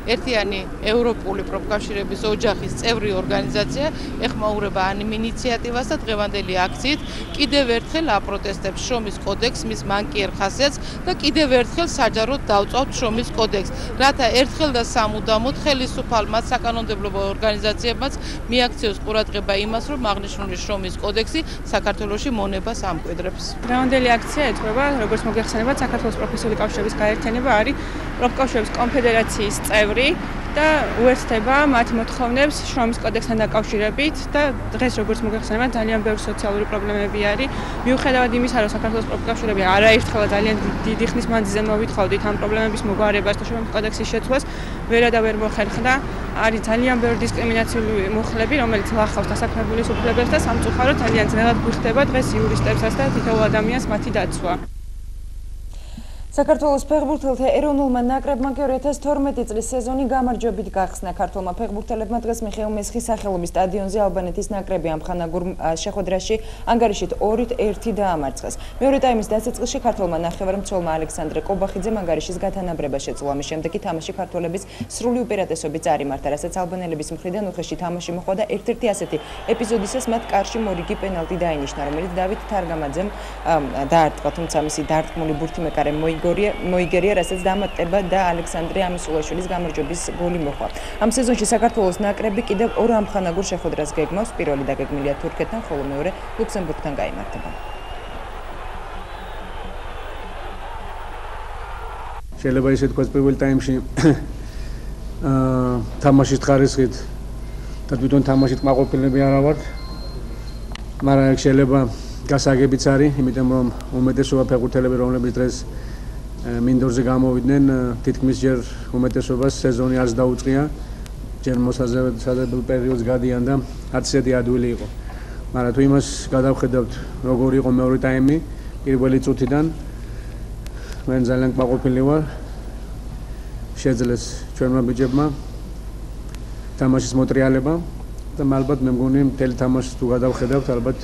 Speaker 5: ერთიანი ევროპული პროფკავშირების ოჯახის წევრი ორგანიზაცია, ეხმაურება ამ ინიციატივას და დღევანდელი აქციით კიდევ ერთხელ აპროტესტებს შრომის კოდექსს, მის მანკიერ ხასიათს და კიდევ ერთხელ საჯაროდ დავწავთ შრომის კოდექსს, რათა ერთხელ და სამუდამოდ ხელისუფალმა საკანონმდებლო ორგანიზაციებმაც მიაქციოს ყურადღება იმას, რომ აღნიშნული შრომის კოდექსი საქართველოში მონებას ამკვიდრებს.
Speaker 4: დღევანდელი აქცია ეთქვა, როგორც მოგეხსენებათ, საქართველოს პროფესიული კავშირების გაერთიანება არის პროფკავშირების კონფედერაციის წევრი და უერთდება მათ მოთხოვნებს შრომის კოდექსთან დაკავშირებით და დღეს როგორც მოგეხსენებათ ძალიან ბევრი სოციალური პრობლემები არის. მიუხედავად იმისა, რომ საქართველოს პროფკავშირები არაერთხელ ძალიან დიდი ხნის მანძილზე მოვითხოვდით ამ პრობლემების მოგვარებას და შრომის კოდექსის შეცვლას, ვერა და ვერ მოხერხდა. არის ძალიან ბევრი დისკრიმინაციული მუხლები, რომელიც ლახავს დასაქმებულის უფლებებს და სამწუხაროდ ძალიან ძნელად გვიხდება დღეს იურისტებსაც და თითოეულ ადამიანს მათი დაცვა. საქართველოს ფეხბურთელთა ეროვნულმა ნაკრებმა 2012 წლის სეზონი გამარჯვებით გახსნა. ქართველმა ფეხბურთელებმა დღეს მიხეილ მესხის სახელობის სტადიონზე ალბანეთის ნაკრები ამხანაგურ შეხვედრაში ანგარიშით 2-1 დაამარცხეს. მეორე ტაიმის დასაწყისში ქართველმა ნახევარმცველმა ალექსანდრე კობახიძემ ანგარიშის გათანაბრება შეძლო. ამის შემდეგ კი თამაში ქართველების სრული უპირატესობით წარიმართა, რასაც ალბანელების მხრიდან უხეში თამაში მოხდა და ერთ-ერთი ასეთი ეპიზოდისას მათ კარში მორიგი პენალტი დაინიშნა, რომელიც დავით თარგამაძემ დაარტყა, თუმცა მისი დარტყმული ბურთიმეკარე მოიგერია, რასაც დამატება და ალექსანდრე ამისულაშვილის გამარჯვების გოლი მოჰყვა. ამ სეზონში საქართველოს ნაკრები კიდევ 2 ამხანაგურ შეხვედრას გეგმავს. პირველი დაგეგმილია თურქეთთან, ხოლო მეორე ლუქსემბურგთან გაიმართება.
Speaker 8: შეიძლება ისე თქვას პირველ ტაიმში თამაშის ხარისხით და თვითონ თამაშით მაყოფილები არა ვართ. მაგრამ შეიძლება გასაგებიც არის, იმიტომ რომ უმეტესობა ფეხბურთელები, რომლებიც დღეს მინდორზე გამოვიდნენ, თითქმის ჯერ უმეტესობას სეზონი არც დაუწყია, ჯერ მოსაზრებელ პერიოდს გადიან და არც ისეთი ადვილი იყო. მაგრამ თუ იმას გადავხედავთ, როგორი იყო მეორე ტაიმი, პირველი წუთიდან მე ძალიან კმაყოფილი ვარ. შეძლეს ჩვენმა ბიჭებმა თამაშის მოტრიალება და ალბათ მე მგონი მთელი თამაშს თუ გადავხედავთ, ალბათ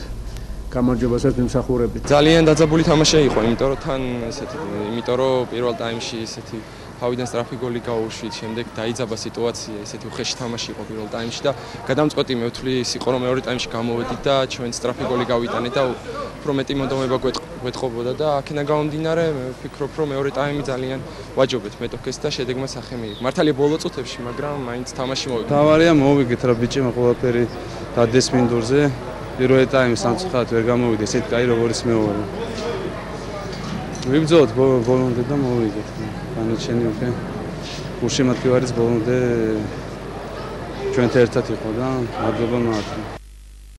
Speaker 8: გამარჯვებასაც მიმსახურებით.
Speaker 23: ძალიან დაძაბული თამაში იყო, იმიტომ რომ თან ესეთი, იმიტომ რომ პირველ ტაიმში ესეთი
Speaker 6: თავიდან სწრაფი გოლი გაუშვით, შემდეგ დაიძაბა სიტუაცია, ესეთი უხეში თამაში იყო პირველ ტაიმში და გადამწყვეტი მე ვთვლი ის იყო რომ მეორე ტაიმში გამოვედით და ჩვენ სწრაფი გოლი გავიტანეთ და უფრო მეტი მონდომება გვეთყობოდა და აქედან გამომდინარე მე ვფიქრობ რომ მეორე ტაიმი ძალიან ვაჯობეთ მეტოქეს და შედეგმა სახე მიიღო. მართალია ბოლო წუთებში, მაგრამ მაინც თამაში მოვიგეთ.
Speaker 22: დავარია მოვიგეთ რა ბიჭებმა ყველაფერი დადეს მინდორზე. პირველ ტაიმს სამწუხაროდ ვერ გამოვიდა ესეთ კაი როგორც მეორე. ვიბრძოლოთ ბოლომდე და მოვიგეთ. განაჩენი უკვე უშემატკივარის ბოლომდე ჩვენთან ერთად იყო და მადლობა მართლა.